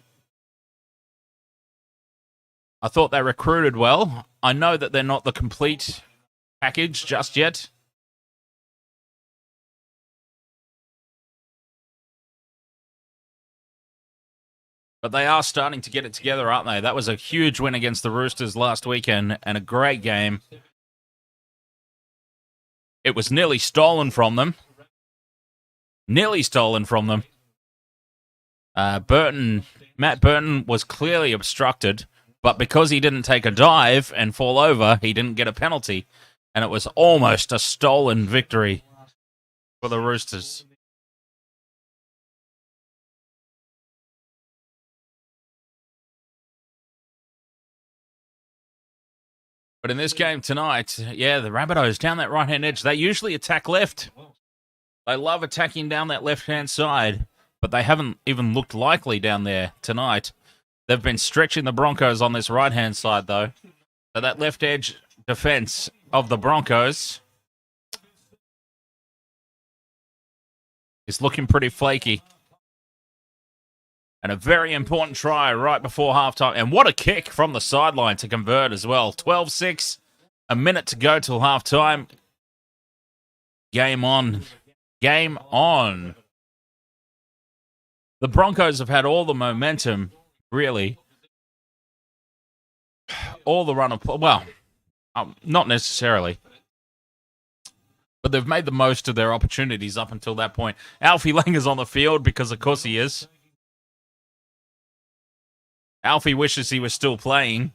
I thought they recruited well. I know that they're not the complete package just yet. But they are starting to get it together, aren't they? That was a huge win against the Roosters last weekend and a great game. It was nearly stolen from them. Matt Burton was clearly obstructed, but because he didn't take a dive and fall over, he didn't get a penalty. And it was almost a stolen victory for the Roosters. But in this game tonight, yeah, the Rabbitohs down that right-hand edge, they usually attack left. They love attacking down that left-hand side, but they haven't even looked likely down there tonight. They've been stretching the Broncos on this right-hand side, though. So that left edge defense of the Broncos is looking pretty flaky. And a very important try right before halftime. And what a kick from the sideline to convert as well. 12-6, a minute to go till halftime. Game on. Game on. The Broncos have had all the momentum, really. All the run of... Well, not necessarily. But they've made the most of their opportunities up until that point. Alfie Langer's on the field because, of course, he is. Alfie wishes he was still playing.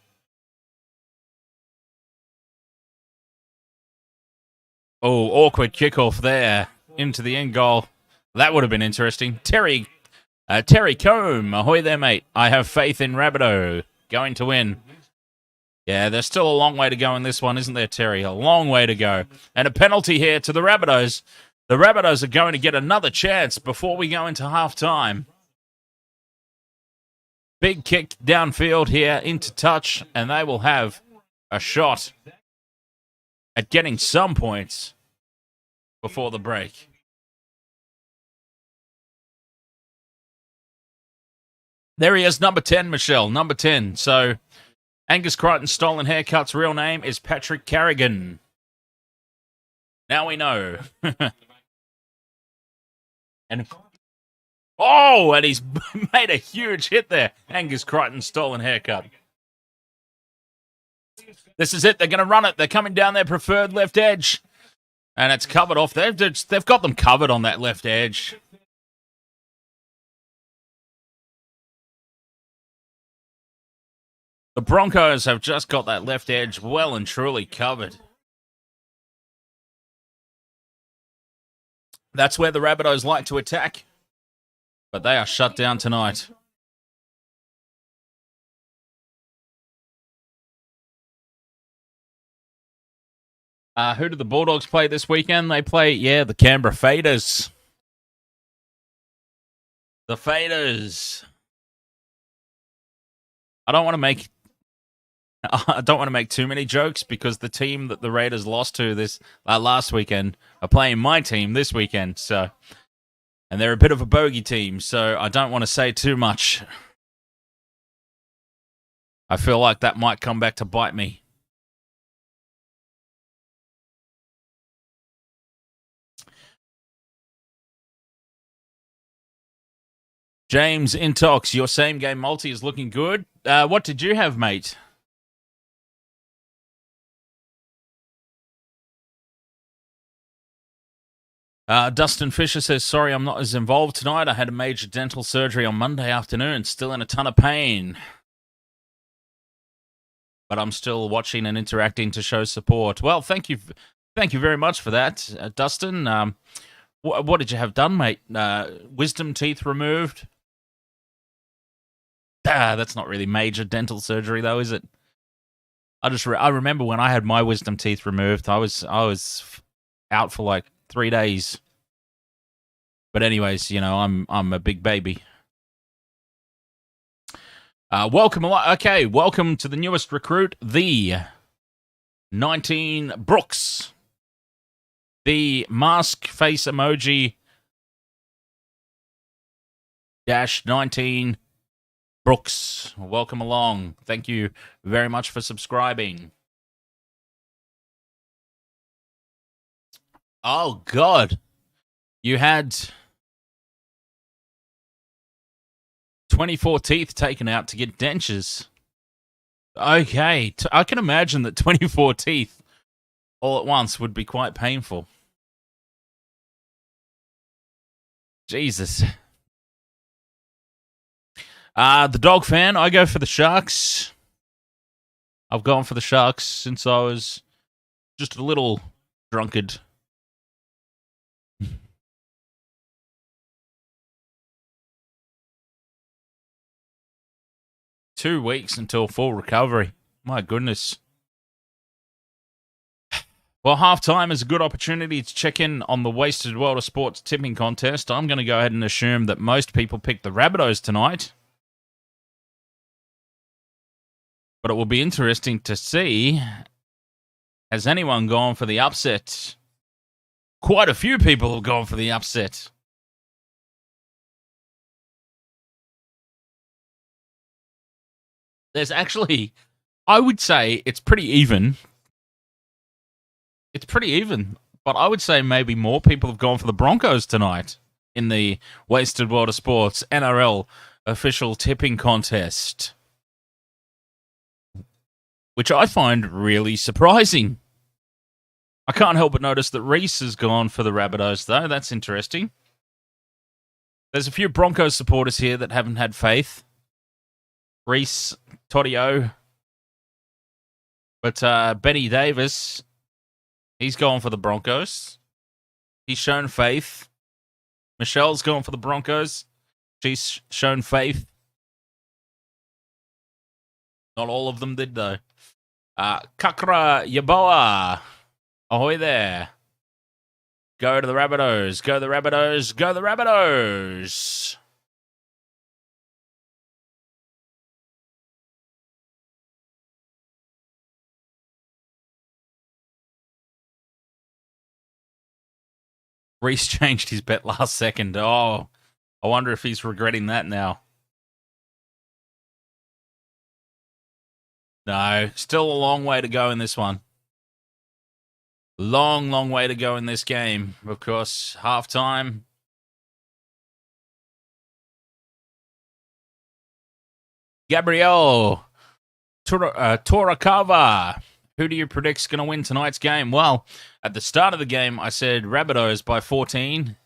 Oh, awkward kickoff there into the end goal. That would have been interesting. Terry Combe, ahoy there, mate. I have faith in Rabbitoh. Going to win. Yeah, there's still a long way to go in this one, isn't there, Terry? A long way to go. And a penalty here to the Rabbitohs. The Rabbitohs are going to get another chance before we go into halftime. Big kick downfield here into touch, and they will have a shot at getting some points before the break. There he is, number 10, Michelle, number 10. So Angus Crichton's stolen haircut's real name is Patrick Carrigan. Now we know. and he's made a huge hit there. Angus Crichton's stolen haircut. This is it. They're going to run it. They're coming down their preferred left edge. And it's covered off. They've got them covered on that left edge. The Broncos have just got that left edge well and truly covered. That's where the Rabbitohs like to attack. But they are shut down tonight. Who do the Bulldogs play this weekend? They play, the Canberra Faders. The Faders. I don't want to make too many jokes because the team that the Raiders lost to this last weekend are playing my team this weekend. So, and they're a bit of a bogey team, so I don't want to say too much. I feel like that might come back to bite me. James Intox, your same game multi is looking good. What did you have, mate? Dustin Fisher says, sorry, I'm not as involved tonight. I had a major dental surgery on Monday afternoon. Still in a ton of pain. But I'm still watching and interacting to show support. Well, thank you very much for that, Dustin. What did you have done, mate? Wisdom teeth removed? That's not really major dental surgery, though, is it? I remember when I had my wisdom teeth removed, I was out for like 3 days. But anyways, I'm a big baby. Welcome to the newest recruit, the 19 Brooks. The mask face emoji -19 Brooks. Welcome along. Thank you very much for subscribing. Oh, God. You had 24 teeth taken out to get dentures. Okay. I can imagine that 24 teeth all at once would be quite painful. Jesus. The dog fan, I go for the Sharks. I've gone for the Sharks since I was just a little drunkard. Two weeks until full recovery. My goodness. Well, halftime is a good opportunity to check in on the Wasted World of Sports tipping contest. I'm going to go ahead and assume that most people picked the Rabbitohs tonight. But it will be interesting to see, has anyone gone for the upset? Quite a few people have gone for the upset. There's actually, I would say it's pretty even. It's pretty even, but I would say maybe more people have gone for the Broncos tonight in the Wasted World of Sports NRL official tipping contest, which I find really surprising. I can't help but notice that Reese has gone for the Rabbitohs, though. That's interesting. There's a few Broncos supporters here that haven't had faith. Reese, Todio, but Benny Davis, he's gone for the Broncos. He's shown faith. Michelle's gone for the Broncos. She's shown faith. Not all of them did, though. Kakra Yaboa. Ahoy there. Go to the Rabbitohs. Go the Rabbitohs. Go the Rabbitohs. Reese changed his bet last second. Oh, I wonder if he's regretting that now. No, still a long way to go in this one. Long, long way to go in this game. Of course, halftime. Gabriel Torakava. Who do you predict's going to win tonight's game? Well, at the start of the game, I said Rabbitohs by 14.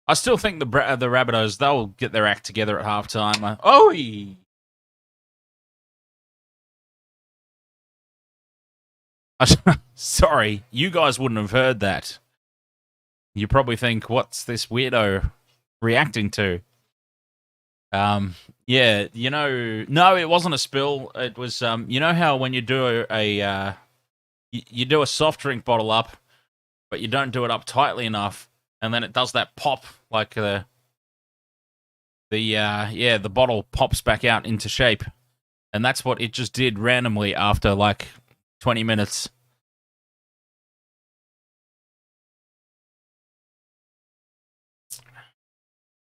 I still think the Rabbitohs, they'll get their act together at halftime. Sorry, you guys wouldn't have heard that. You probably think, what's this weirdo reacting to? Yeah, no, it wasn't a spill. It was, you know how when you do you do a soft drink bottle up, but you don't do it up tightly enough, and then it does that pop, like the bottle pops back out into shape, and that's what it just did randomly after like 20 minutes.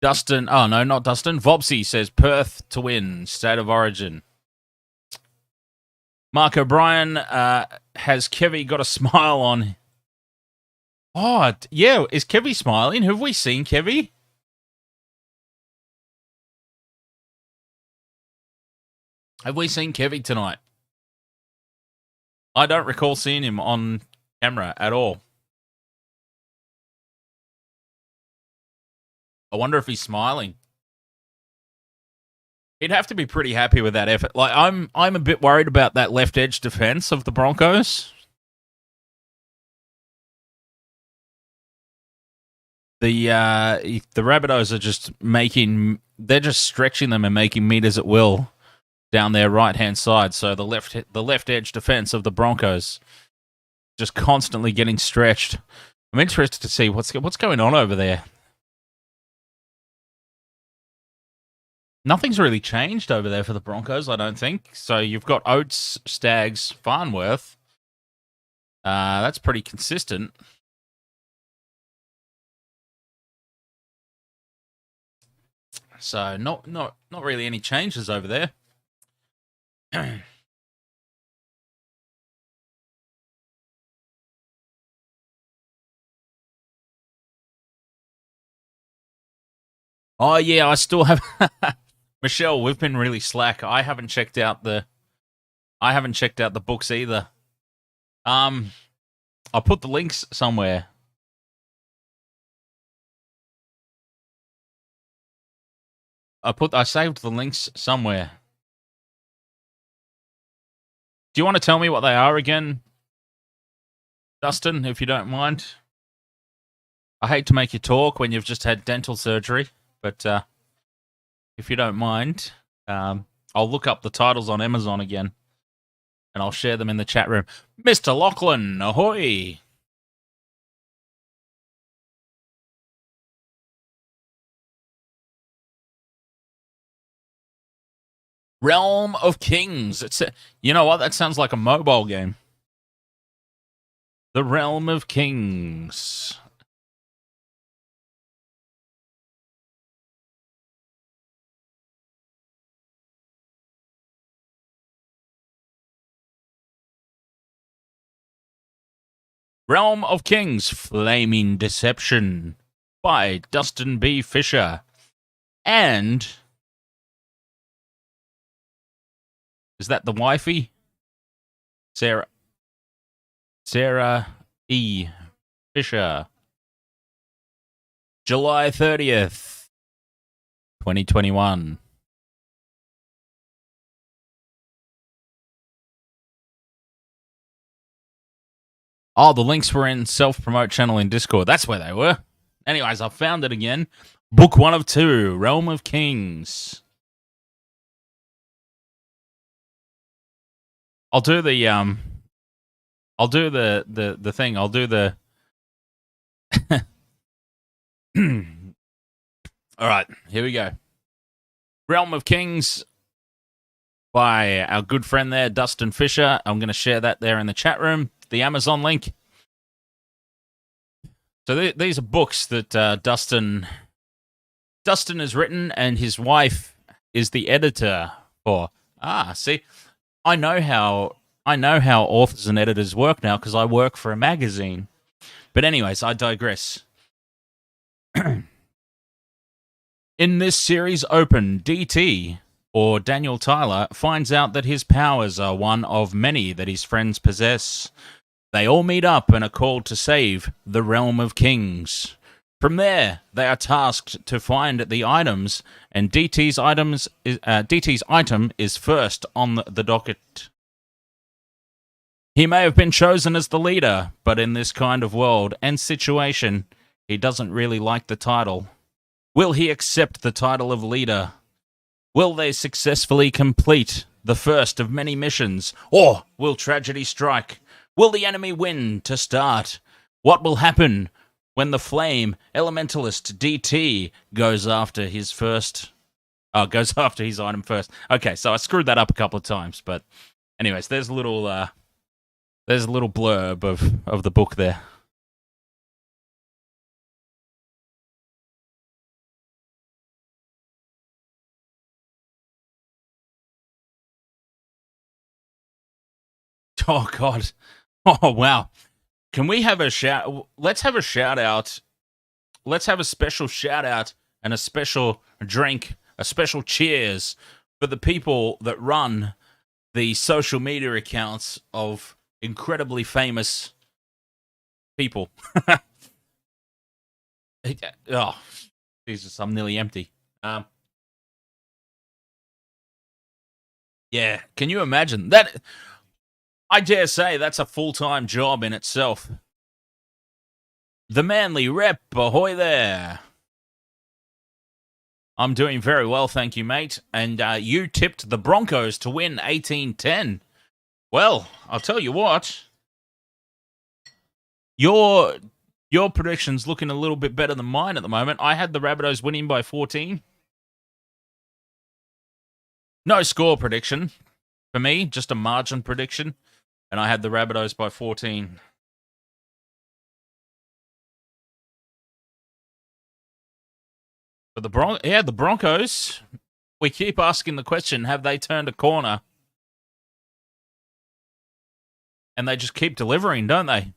Dustin, oh no, not Dustin. Vobsy says Perth to win, State of Origin. Mark O'Brien, has Kevy got a smile on? Oh, yeah, is Kevy smiling? Have we seen Kevy? Have we seen Kevy tonight? I don't recall seeing him on camera at all. I wonder if he's smiling. He'd have to be pretty happy with that effort. Like I'm a bit worried about that left edge defense of the Broncos. The Rabbitohs are just they're just stretching them and making meters at will down their right hand side. So the left edge defense of the Broncos just constantly getting stretched. I'm interested to see what's going on over there. Nothing's really changed over there for the Broncos, I don't think. So you've got Oates, Staggs, Farnworth. That's pretty consistent. So not really any changes over there. Oh yeah, I still have Michelle, we've been really slack. I haven't checked out the books either. I'll put the links somewhere. I saved the links somewhere. Do you want to tell me what they are again, Dustin, if you don't mind? I hate to make you talk when you've just had dental surgery, but if you don't mind, I'll look up the titles on Amazon again, and I'll share them in the chat room. Mr. Lachlan, ahoy! Realm of Kings. You know what? That sounds like a mobile game. The Realm of Kings. Realm of Kings, Flaming Deception by Dustin B. Fisher. And is that the wifey? Sarah E. Fisher. July 30th, 2021. Oh, the links were in self-promote channel in Discord. That's where they were. Anyways, I found it again. Book 1 of 2, Realm of Kings. I'll do the thing. I'll do the All right, here we go. Realm of Kings by our good friend there, Dustin Fisher. I'm going to share that there in the chat room, the Amazon link. So these are books that Dustin has written, and his wife is the editor for. See, I know how authors and editors work now because I work for a magazine. But anyways, I digress. In this series open, DT, or Daniel Tyler, finds out that his powers are one of many that his friends possess. They all meet up and are called to save the Realm of Kings. From there, they are tasked to find the items, and DT's item is first on the docket. He may have been chosen as the leader, but in this kind of world and situation, he doesn't really like the title. Will he accept the title of leader? Will they successfully complete the first of many missions? Or will tragedy strike? Will the enemy win to start? What will happen when the flame elementalist DT goes after his item first? Okay, so I screwed that up a couple of times, but anyways, there's a little blurb of the book there. Oh, God. Oh, wow. Can we have a shout? Let's have a shout out. Let's have a special shout out and a special drink, a special cheers for the people that run the social media accounts of incredibly famous people. Oh, Jesus, I'm nearly empty. Yeah, can you imagine that? I dare say that's a full-time job in itself. The Manly Rep, ahoy there. I'm doing very well, thank you, mate. And you tipped the Broncos to win 18-10. Well, I'll tell you what. Your prediction's looking a little bit better than mine at the moment. I had the Rabbitohs winning by 14. No score prediction for me, just a margin prediction. And I had the Rabbitohs by 14. But the Broncos, we keep asking the question, have they turned a corner? And they just keep delivering, don't they?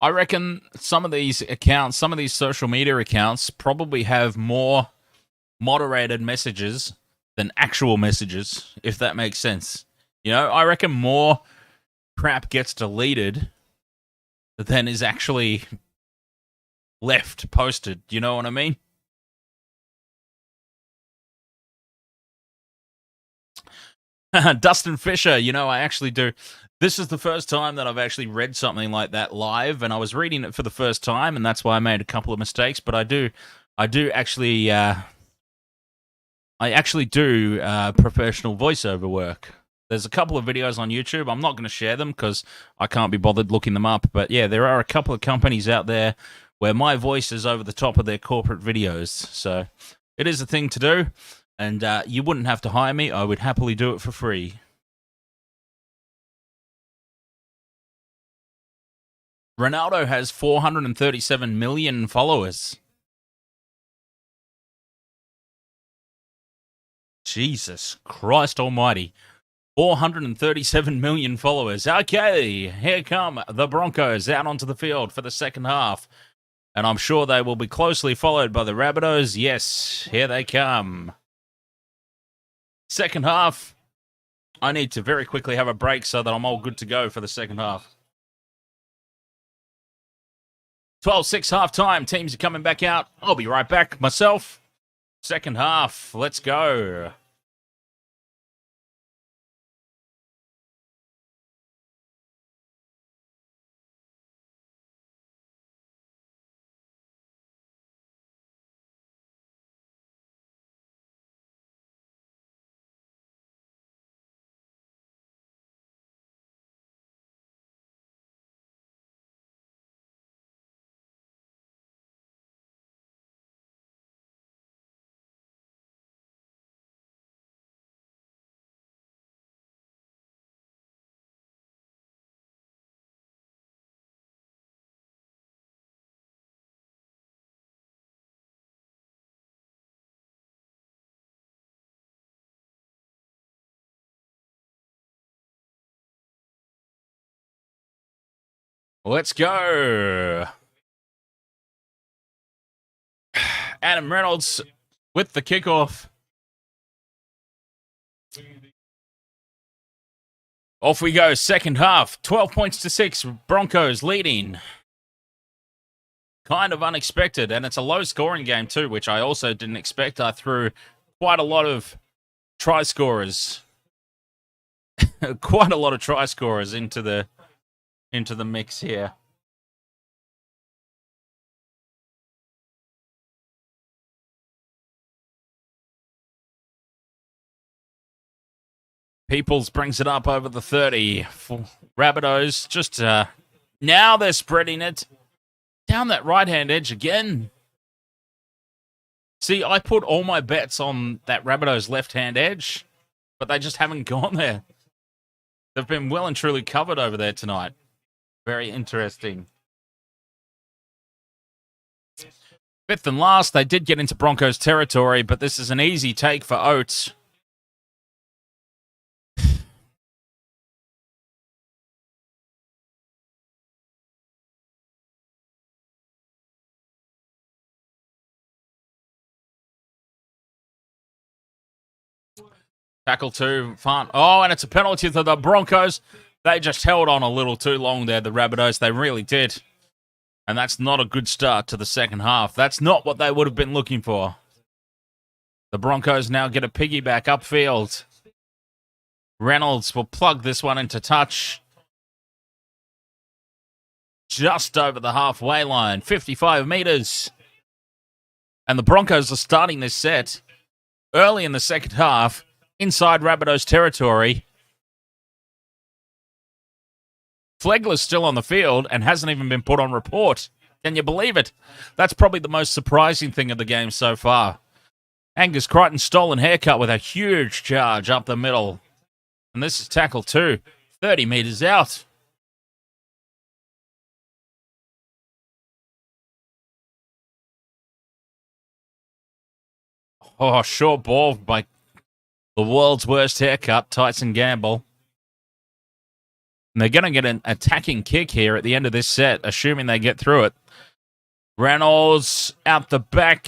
I reckon some of these accounts, some of these social media accounts probably have more moderated messages than actual messages, if that makes sense. You know, I reckon more crap gets deleted than is actually left posted. You know what I mean? Dustin Fisher, you know, I actually do. This is the first time that I've actually read something like that live, and I was reading it for the first time, and that's why I made a couple of mistakes. But I do actually professional voiceover work. There's a couple of videos on YouTube. I'm not going to share them because I can't be bothered looking them up. But yeah, there are a couple of companies out there where my voice is over the top of their corporate videos. So it is a thing to do. And you wouldn't have to hire me. I would happily do it for free. Ronaldo has 437 million followers. Jesus Christ almighty. 437 million followers. Okay, here come the Broncos out onto the field for the second half. And I'm sure they will be closely followed by the Rabbitohs. Yes, here they come. Second half. I need to very quickly have a break so that I'm all good to go for the second half. 12-6 half-time. Teams are coming back out. I'll be right back myself. Second half. Let's go. Let's go. Adam Reynolds with the kickoff. Off we go, second half. 12 points to 6. Broncos leading. Kind of unexpected, and it's a low-scoring game too, which I also didn't expect. I threw quite a lot of try scorers. Quite a lot of try scorers into the mix here. Peoples brings it up over the 30 for Rabbitohs. Just now they're spreading it down that right-hand edge again. See, I put all my bets on that Rabbitohs left-hand edge, but they just haven't gone there. They've been well and truly covered over there tonight. Very interesting. Fifth and last, they did get into Broncos territory, but this is an easy take for Oates. Tackle 2, fun. Oh, and it's a penalty to the Broncos. They just held on a little too long there, the Rabbitohs. They really did. And that's not a good start to the second half. That's not what they would have been looking for. The Broncos now get a piggyback upfield. Reynolds will plug this one into touch. Just over the halfway line, 55 meters. And the Broncos are starting this set early in the second half inside Rabbitohs territory. Flegler's still on the field and hasn't even been put on report. Can you believe it? That's probably the most surprising thing of the game so far. Angus Crichton's stolen haircut with a huge charge up the middle. And this is tackle 2, 30 meters out. Oh, short ball by the world's worst haircut, Tyson Gamble. And they're going to get an attacking kick here at the end of this set, assuming they get through it. Reynolds out the back.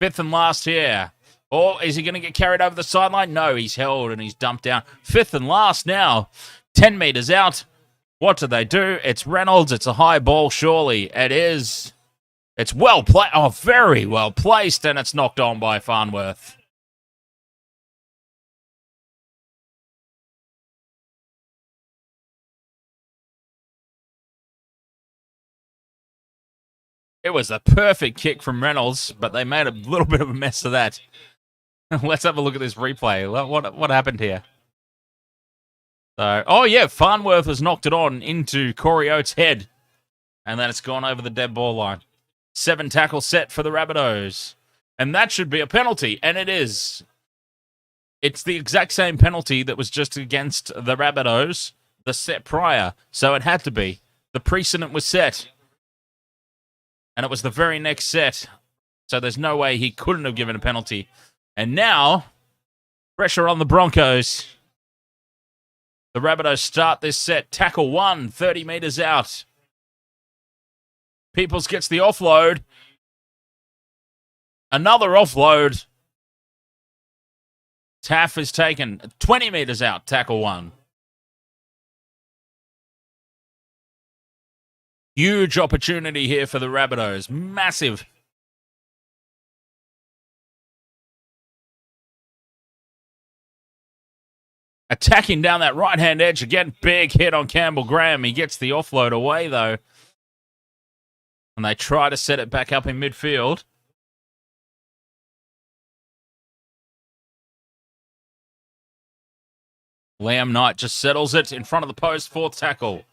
Fifth and last here. Or is he going to get carried over the sideline? No, he's held and he's dumped down. Fifth and last now. 10 meters out. What do they do? It's Reynolds. It's a high ball, surely. It is. It's well played. Oh, very well placed. And it's knocked on by Farnworth. It was a perfect kick from Reynolds, but they made a little bit of a mess of that. Let's have a look at this replay. What happened here? So, oh yeah, Farnworth has knocked it on into Corey Oates' head. And then it's gone over the dead ball line. 7 tackle set for the Rabbitohs. And that should be a penalty, and it is. It's the exact same penalty that was just against the Rabbitohs the set prior. So it had to be. The precedent was set. And it was the very next set. So there's no way he couldn't have given a penalty. And now, pressure on the Broncos. The Rabbitohs start this set. Tackle 1, 30 metres out. Peoples gets the offload. Another offload. Taff is taken 20 metres out. Tackle 1. Huge opportunity here for the Rabbitohs. Massive. Attacking down that right-hand edge. Again, big hit on Campbell Graham. He gets the offload away, though. And they try to set it back up in midfield. Liam Knight just settles it in front of the post. 4th tackle.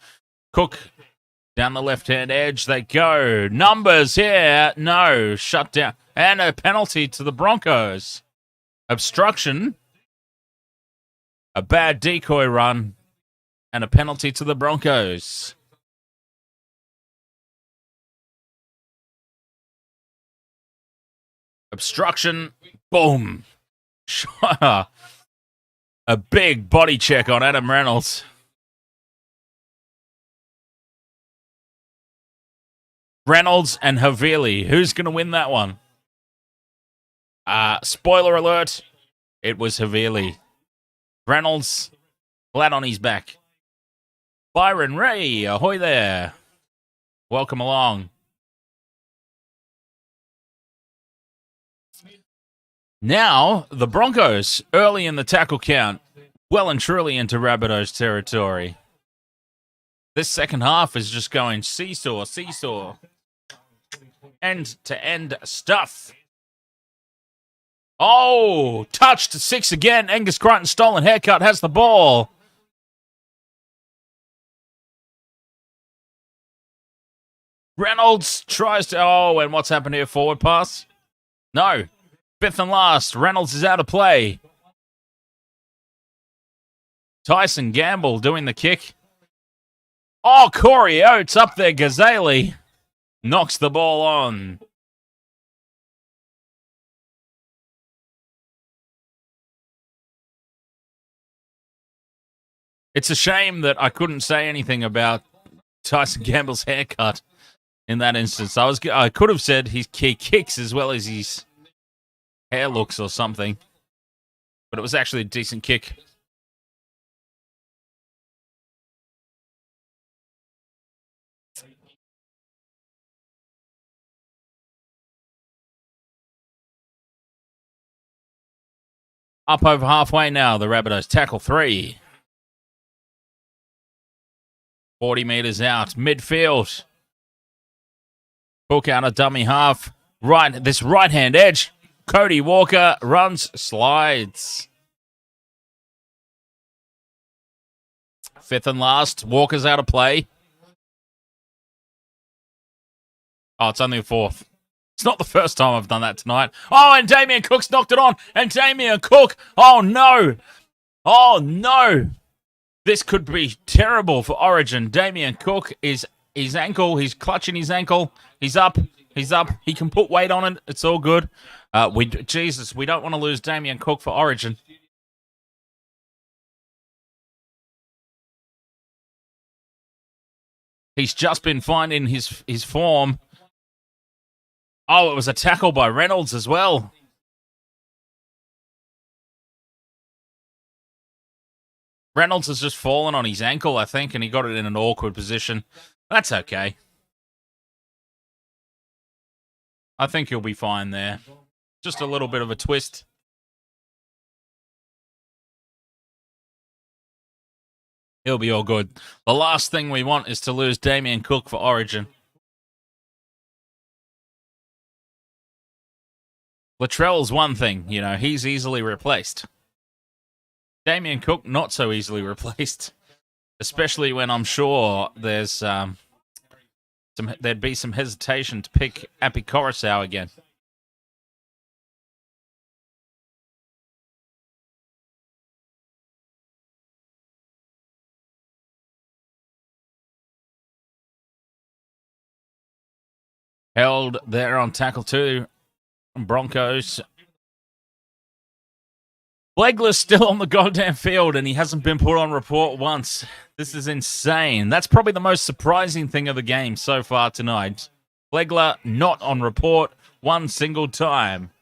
Cook down the left-hand edge. They go. Numbers here. No. Shut down. And a penalty to the Broncos. Obstruction. A bad decoy run, and a penalty to the Broncos. Obstruction, boom. A big body check on Adam Reynolds. Reynolds and Havili. Who's going to win that one? Spoiler alert, it was Havili. Reynolds, flat on his back. Byron Ray, ahoy there. Welcome along. Now, the Broncos, early in the tackle count, well and truly into Rabbitohs territory. This second half is just going seesaw. End-to-end stuff. Oh, touched 6 again. Angus Crichton, stolen haircut, has the ball. Reynolds tries to... Oh, and what's happened here? Forward pass? No. 5th and last. Reynolds is out of play. Tyson Gamble doing the kick. Oh, Corey Oates up there. Gazali knocks the ball on. It's a shame that I couldn't say anything about Tyson Gamble's haircut in that instance. I could have said he kicks as well as his hair looks or something. But it was actually a decent kick. Up over halfway now, the Rabbitohs. Tackle 3. 40 metres out. Midfield. Cook out a dummy half. Right, this right-hand edge. Cody Walker runs, slides. 5th and last. Walker's out of play. Oh, it's only a 4th. It's not the first time I've done that tonight. Oh, and Damien Cook's knocked it on. And Damien Cook. Oh, no. Oh, no. This could be terrible for Origin. Damien Cook is his ankle. He's clutching his ankle. He's up. He's up. He can put weight on it. It's all good. Jesus, we don't want to lose Damien Cook for Origin. He's just been finding his form. Oh, it was a tackle by Reynolds as well. Reynolds has just fallen on his ankle, I think, and he got it in an awkward position. That's okay. I think he'll be fine there. Just a little bit of a twist. He'll be all good. The last thing we want is to lose Damien Cook for Origin. Latrell's one thing, you know, he's easily replaced. Damien Cook, not so easily replaced. Especially when I'm sure there'd be some hesitation to pick Api Coruscant again. Held there on tackle 2. Broncos. Blegler's still on the goddamn field and he hasn't been put on report once. This is insane. That's probably the most surprising thing of the game so far tonight. Blegler not on report one single time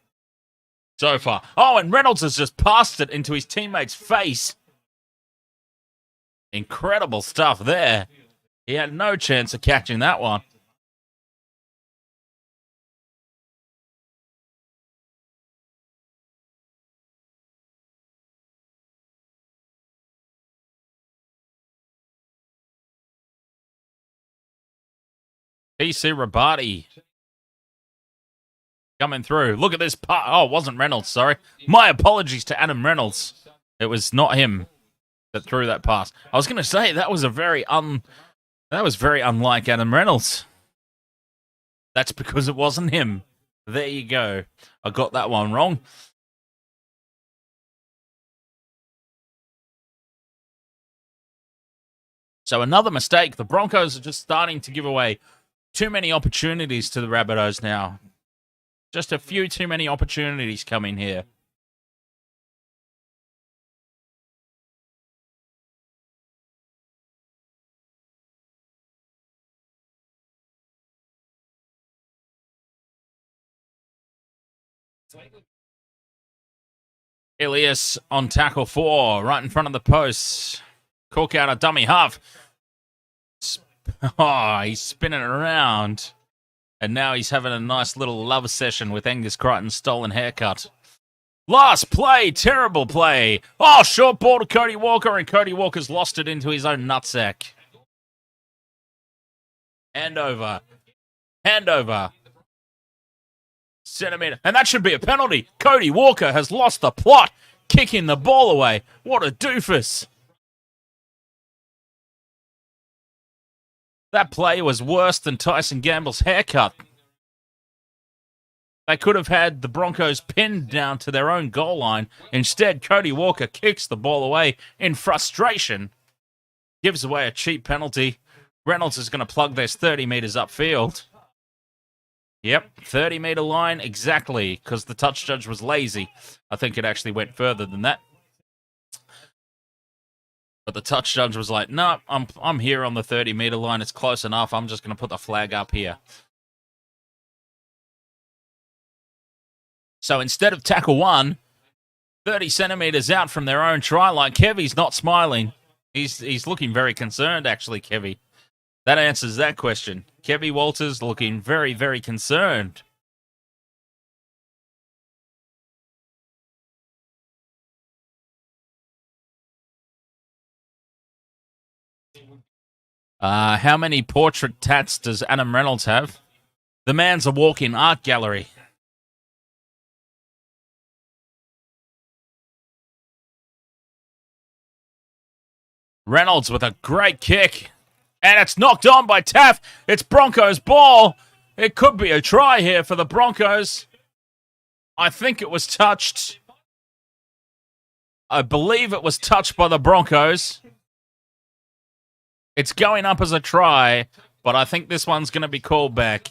so far. Oh, and Reynolds has just passed it into his teammate's face. Incredible stuff there. He had no chance of catching that one. PC Robati coming through. Look at this part. Oh, it wasn't Reynolds, sorry. My apologies to Adam Reynolds. It was not him that threw that pass. I was going to say that was very unlike Adam Reynolds. That's because it wasn't him. There you go. I got that one wrong. So another mistake. The Broncos are just starting to give away too many opportunities to the Rabbitohs now. Just a few too many opportunities coming here. Ilias on tackle 4, right in front of the posts. Cook out a dummy half. Oh, he's spinning around. And now he's having a nice little love session with Angus Crichton's stolen haircut. Last play, terrible play. Oh, short ball to Cody Walker, and Cody Walker's lost it into his own nutsack. Hand over. Centimetre. And that should be a penalty. Cody Walker has lost the plot, kicking the ball away. What a doofus. That play was worse than Tyson Gamble's haircut. They could have had the Broncos pinned down to their own goal line. Instead, Cody Walker kicks the ball away in frustration. Gives away a cheap penalty. Reynolds is going to plug this 30 metres upfield. Yep, 30-metre line, exactly, because the touch judge was lazy. I think it actually went further than that. But the touch judge was like, no, I'm here on the 30-metre line. It's close enough. I'm just going to put the flag up here. So instead of tackle 1, 30 centimetres out from their own try line, Kevy's not smiling. He's looking very concerned, actually, Kevy. That answers that question. Kevy Walters looking very, very concerned. How many portrait tats does Adam Reynolds have? The man's a walk-in art gallery. Reynolds with a great kick. And it's knocked on by Taff. It's Broncos ball. It could be a try here for the Broncos. I think it was touched. I believe it was touched by the Broncos. It's going up as a try, but I think this one's going to be called back.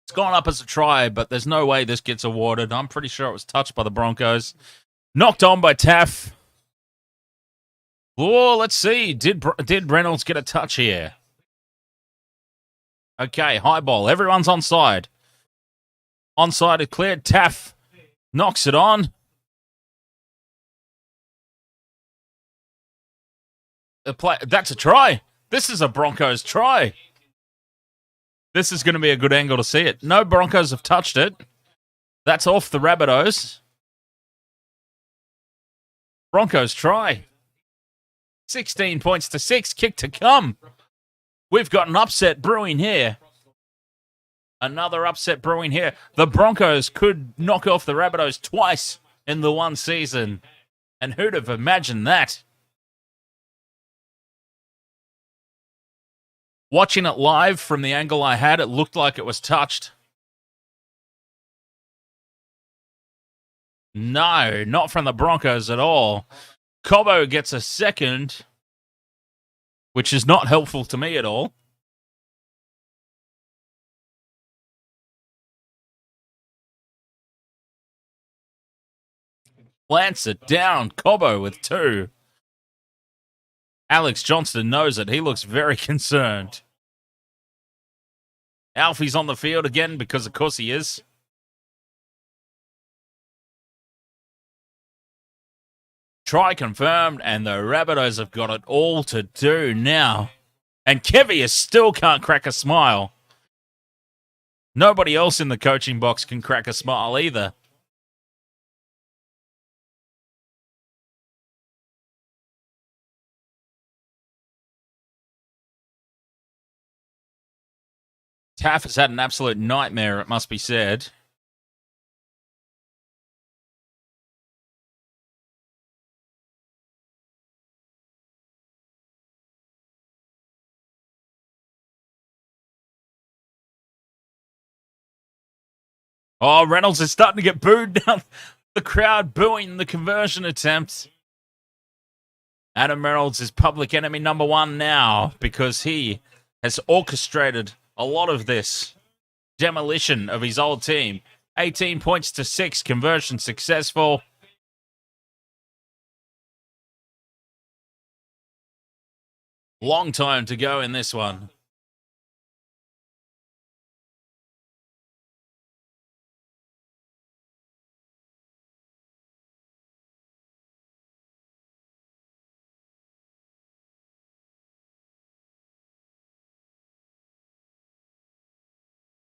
It's gone up as a try, but there's no way this gets awarded. I'm pretty sure it was touched by the Broncos. Knocked on by Taff. Oh, let's see. Did Reynolds get a touch here? Okay, high ball. Everyone's onside. Onside is cleared. Taff knocks it on. That's a try. This is a Broncos try. This is going to be a good angle to see it. No Broncos have touched it. That's off the Rabbitohs. Broncos try. 16 points to 6. Kick to come. We've got an upset brewing here. Another upset brewing here. The Broncos could knock off the Rabbitohs twice in the one season. And who'd have imagined that? Watching it live from the angle I had, it looked like it was touched. No, not from the Broncos at all. Cobbo gets a second, which is not helpful to me at all. Plants it down. Cobbo with 2. Alex Johnston knows it. He looks very concerned. Alfie's on the field again because, of course, he is. Try confirmed, and the Rabbitohs have got it all to do now. And Kevy still can't crack a smile. Nobody else in the coaching box can crack a smile either. Taff has had an absolute nightmare, it must be said. Oh, Reynolds is starting to get booed now. The crowd booing the conversion attempt. Adam Reynolds is public enemy number 1 now because he has orchestrated a lot of this demolition of his old team. 18 points to 6, conversion successful. Long time to go in this one.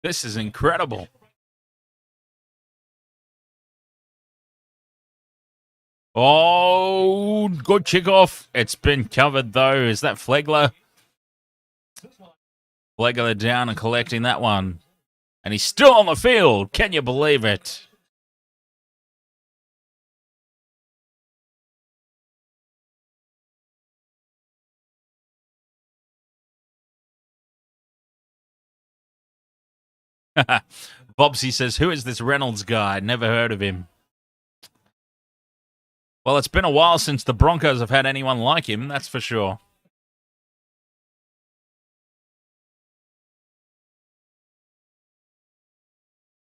This is incredible. Oh, good kickoff. It's been covered, though. Is that Flegler? Flegler down and collecting that one. And he's still on the field. Can you believe it? Bobsy says, who is this Reynolds guy? Never heard of him. Well, it's been a while since the Broncos have had anyone like him, that's for sure.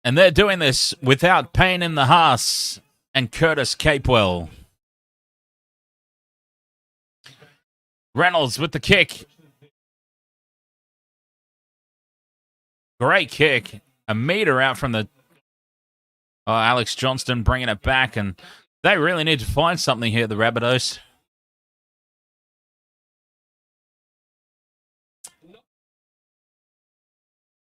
And they're doing this without Payne in the Haas and Curtis Capewell. Reynolds with the kick. Great kick. A meter out from the... Oh, Alex Johnston bringing it back, and they really need to find something here, the Rabbitohs.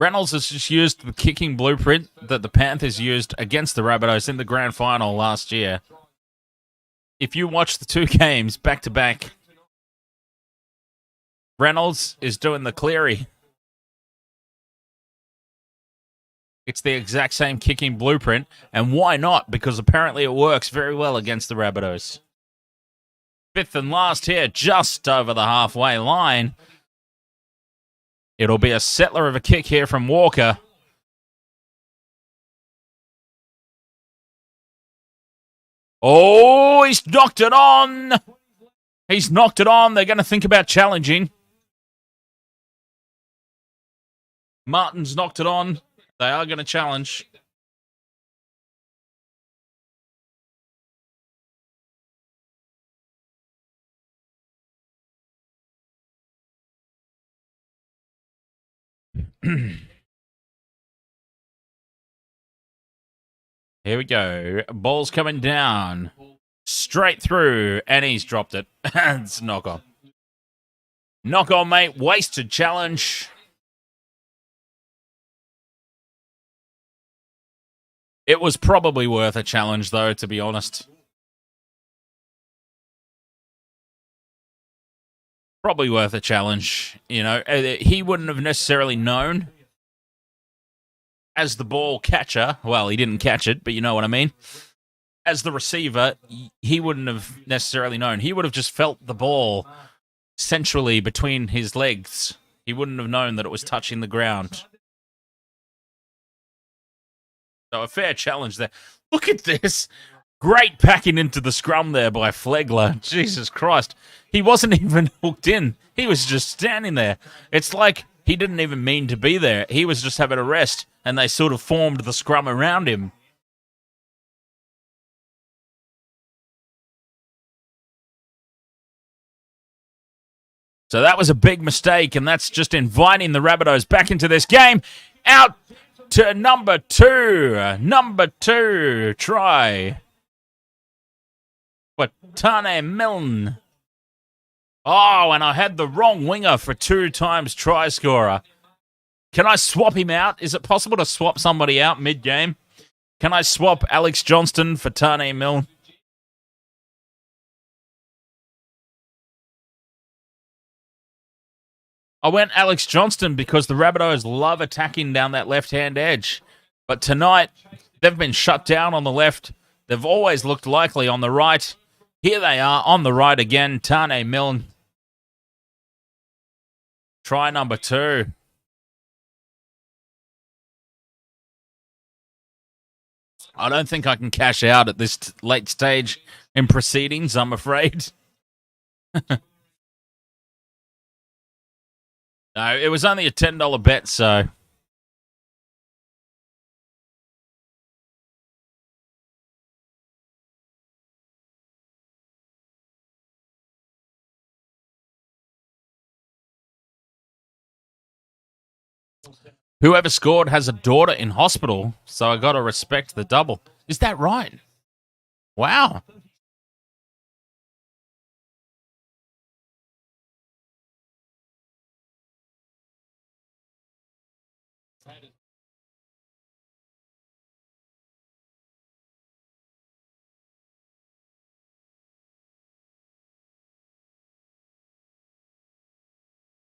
Reynolds has just used the kicking blueprint that the Panthers used against the Rabbitohs in the grand final last year. If you watch the 2 games back-to-back, Reynolds is doing the Cleary. It's the exact same kicking blueprint, and why not? Because apparently it works very well against the Rabbitohs. 5th and last here, just over the halfway line. It'll be a settler of a kick here from Walker. Oh, he's knocked it on. He's knocked it on. They're going to think about challenging. Martin's knocked it on. They are going to challenge. Here we go. Ball's coming down. Straight through. And he's dropped it. It's a knock on. Knock on, mate. Wasted challenge. It was probably worth a challenge, though, to be honest. Probably worth a challenge. You know, he wouldn't have necessarily known as the ball catcher. Well, he didn't catch it, but you know what I mean. As the receiver, he wouldn't have necessarily known. He would have just felt the ball centrally between his legs. He wouldn't have known that it was touching the ground. So a fair challenge there. Look at this. Great packing into the scrum there by Flegler. Jesus Christ. He wasn't even hooked in. He was just standing there. It's like he didn't even mean to be there. He was just having a rest, and they sort of formed the scrum around him. So that was a big mistake, and that's just inviting the Rabbitohs back into this game. Out to number two. Number two try for Tane Milne. Oh, and I had the wrong winger for 2 times try scorer. Can I swap him out? Is it possible to swap somebody out mid-game? Can I swap Alex Johnston for Tane Milne? I went Alex Johnston because the Rabbitohs love attacking down that left-hand edge. But tonight, they've been shut down on the left. They've always looked likely on the right. Here they are on the right again. Tane Milne. Try number 2. I don't think I can cash out at this late stage in proceedings, I'm afraid. No, it was only a $10 bet, so... Whoever scored has a daughter in hospital, so I got to respect the double. Is that right? Wow.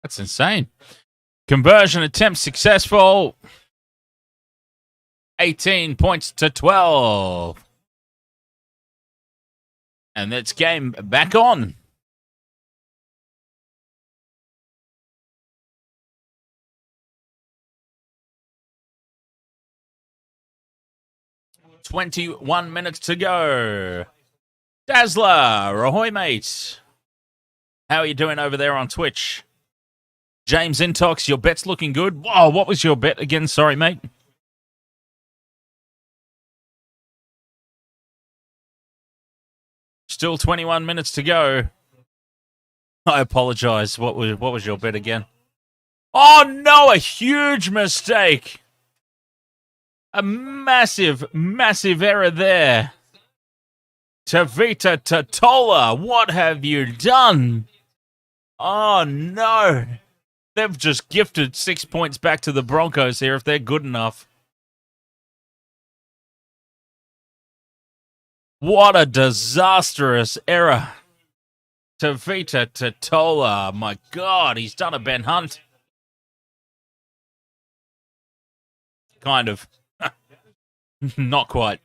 That's insane. Conversion attempt successful. 18 points to 12. And that's game back on. "21 minutes to go. Dazzler, ahoy, mate. How are you doing over there on Twitch? James Intox, your bet's looking good. Whoa, what was your bet again? Sorry, mate. Still 21 minutes to go. I apologize. What was your bet again? Oh, no, a huge mistake. A massive, massive error there. Tavita Totola, what have you done? Oh, no. They've just gifted 6 points back to the Broncos here if they're good enough. What a disastrous error. Tavita Totola, my God, he's done a Ben Hunt. Kind of. Not quite.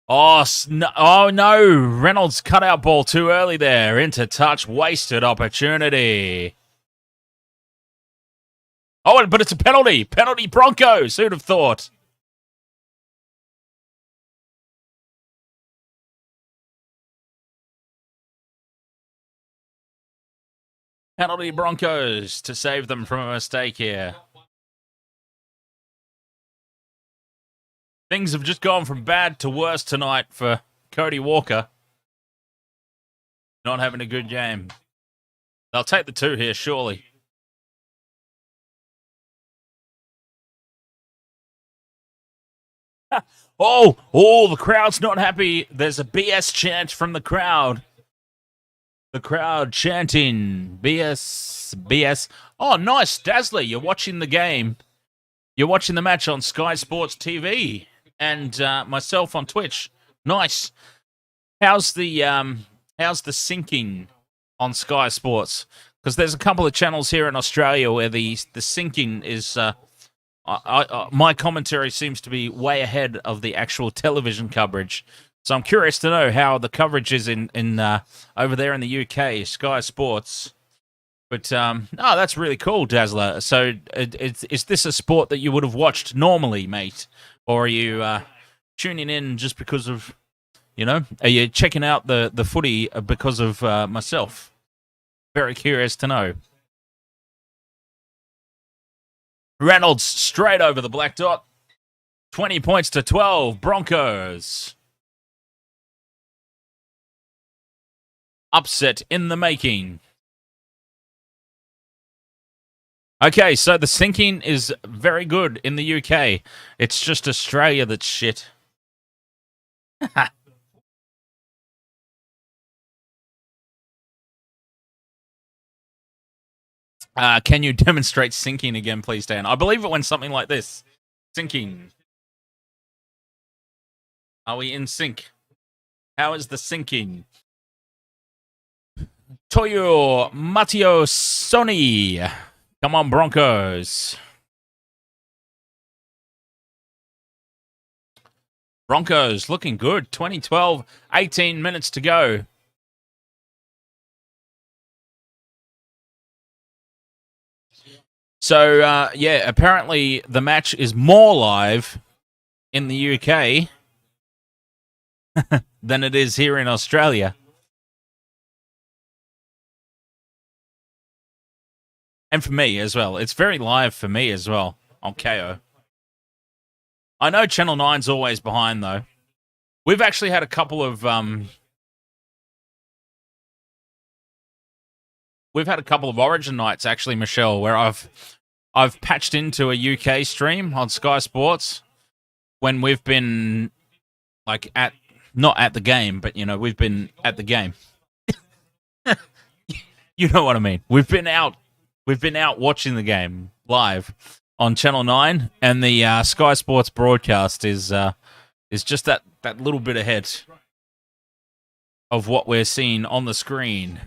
Oh no, Reynolds cut out ball too early there. Into touch, wasted opportunity. Oh, but it's a penalty. Penalty Broncos. Who'd have thought? Penalty Broncos to save them from a mistake here. Things have just gone from bad to worse tonight for Cody Walker. Not having a good game. They'll take the 2 here, surely. The crowd's not happy. There's a BS chant from the crowd. The crowd chanting BS, BS. Oh, nice, Dazzler. You're watching the game. You're watching the match on Sky Sports TV and myself on Twitch. Nice. How's the syncing on Sky Sports? Because there's a couple of channels here in Australia where the syncing is. My commentary seems to be way ahead of the actual television coverage. So I'm curious to know how the coverage is in over there in the UK, Sky Sports. But, that's really cool, Dazzler. So is this a sport that you would have watched normally, mate? Or are you tuning in just because of, are you checking out the footy because of myself? Very curious to know. Reynolds straight over the black dot. 20 points to 12, Broncos. Upset in the making. Okay, so the sinking is very good in the UK. It's just Australia that's shit. Can you demonstrate sinking again, please, Dan? I believe it went something like this. Sinking. Are we in sync? How is the sinking? Toyo Mateo Sony. Come on, Broncos. Broncos looking good. 2012, 18 minutes to go. So, yeah, apparently the match is more live in the UK than it is here in Australia. And for me as well. It's very live for me as well on KO. I know Channel 9's always behind, though. We've actually had a couple of Origin nights, actually, Michelle, where I've patched into a UK stream on Sky Sports when we've been like not at the game, but we've been at the game. You know what I mean? We've been out watching the game live on Channel 9, and the Sky Sports broadcast is just that little bit ahead of what we're seeing on the screen.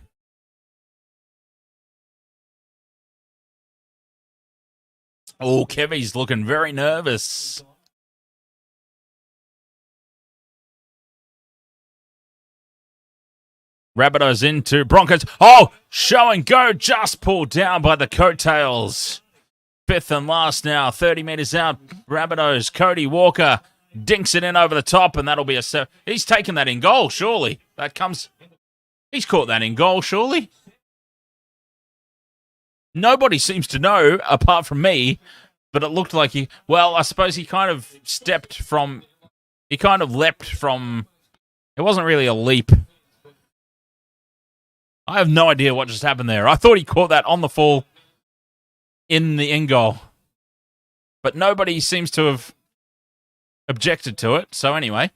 Oh, Kevy's looking very nervous. Rabbitohs into Broncos. Oh, show and go, just pulled down by the coattails. Fifth and last now, 30 metres out. Rabbitohs, Cody Walker dinks it in over the top, and that'll be a set. He's taken that in goal, surely. He's caught that in goal, surely. Nobody seems to know, apart from me, but it looked like I suppose he kind of leapt from, it wasn't really a leap. I have no idea what just happened there. I thought he caught that on the full in the end goal. But nobody seems to have objected to it. So anyway.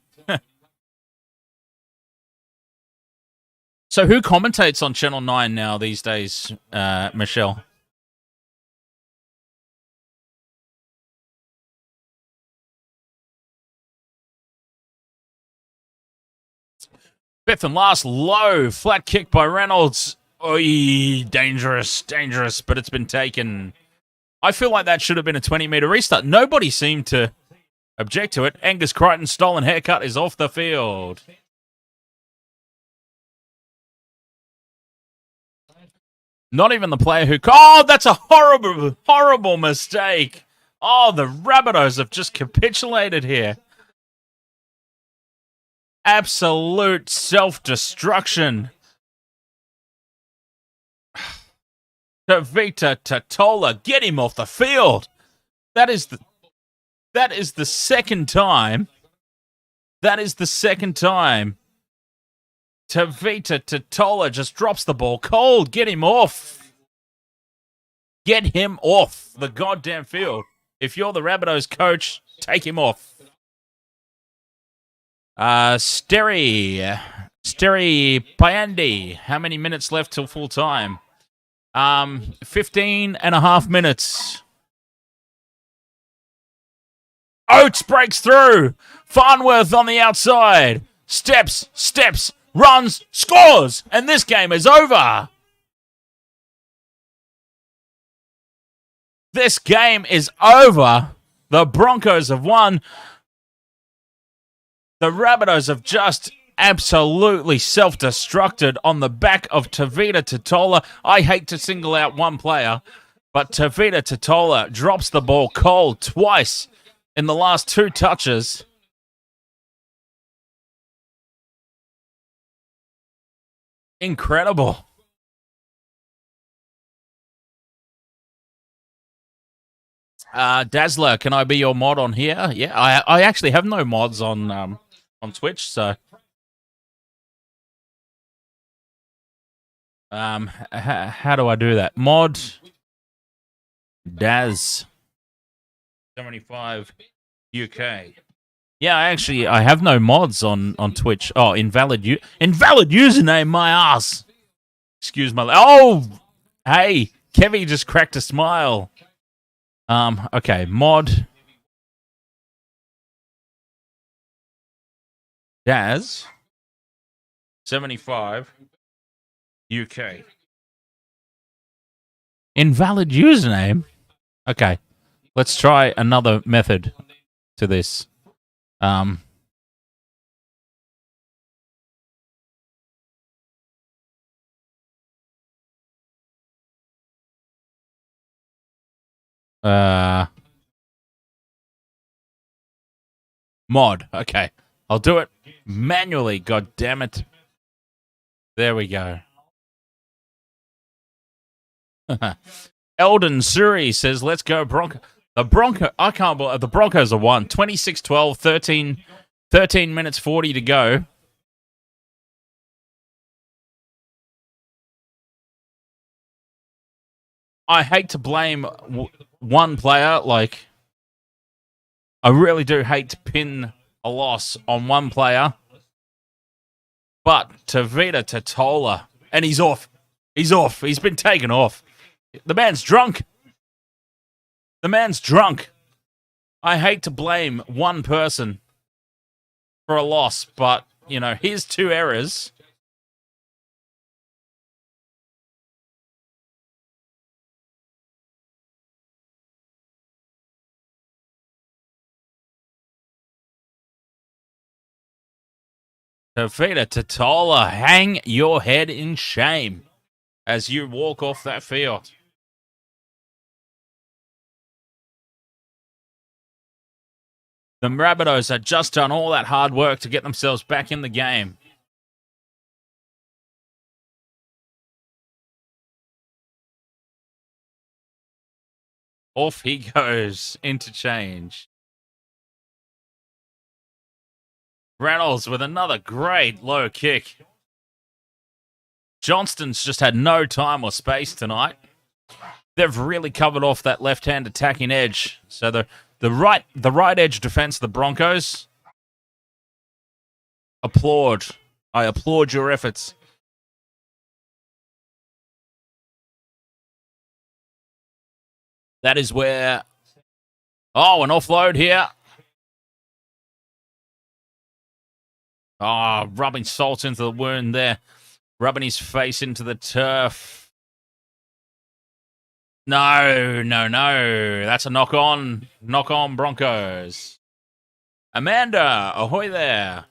So who commentates on Channel 9 now these days, Michelle? Fifth and last, low, flat kick by Reynolds. Oy, dangerous, but it's been taken. I feel like that should have been a 20-metre restart. Nobody seemed to object to it. Angus Crichton's stolen haircut is off the field. Not even the player who... Oh, that's a horrible, horrible mistake. Oh, the Rabbitohs have just capitulated here. Absolute self-destruction. Tavita Tatola, get him off the field. That is the second time. That is the second time. Tavita Tatola just drops the ball cold. Get him off. Get him off the goddamn field. If you're the Rabbitohs coach, take him off. Steri Payandi. How many minutes left till full time? 15 and a half minutes. Oates breaks through. Farnworth on the outside. Steps, runs, scores. And this game is over. This game is over. The Broncos have won. The Rabbitohs have just absolutely self-destructed on the back of Tavita Tatola. I hate to single out one player, but Tavita Tatola drops the ball cold twice in the last two touches. Incredible. Dazzler, can I be your mod on here? Yeah, I actually have no mods on Twitch, so how do I do that? Mod Daz 75 UK. Yeah, I have no mods on Twitch. Oh, invalid username, my ass. Excuse my... Oh! Hey, Kevy just cracked a smile. Okay, mod. Daz 75 UK. Invalid username? Okay, let's try another method to this. Mod. Okay, I'll do it manually. God damn it. There we go. Eldon Suri says, let's go Bronco. I can't believe the Broncos are won. 26-12, 13 minutes 40 to go. I hate to blame one player. Like, I really do hate to pin a loss on one player. But Tavita Totola, and he's off. He's off. He's been taken off. The man's drunk. The man's drunk. I hate to blame one person for a loss, but, you know, here's 2 errors. Tavita Totola, hang your head in shame as you walk off that field. The Rabbitohs had just done all that hard work to get themselves back in the game. Off he goes. Interchange. Reynolds with another great low kick. Johnston's just had no time or space tonight. They've really covered off that left-hand attacking edge. So the right edge defense of the Broncos. I applaud your efforts. That is where... Oh, an offload here. Oh, rubbing salt into the wound there. Rubbing his face into the turf. No. That's a knock on. Knock on, Broncos. Amanda, ahoy there.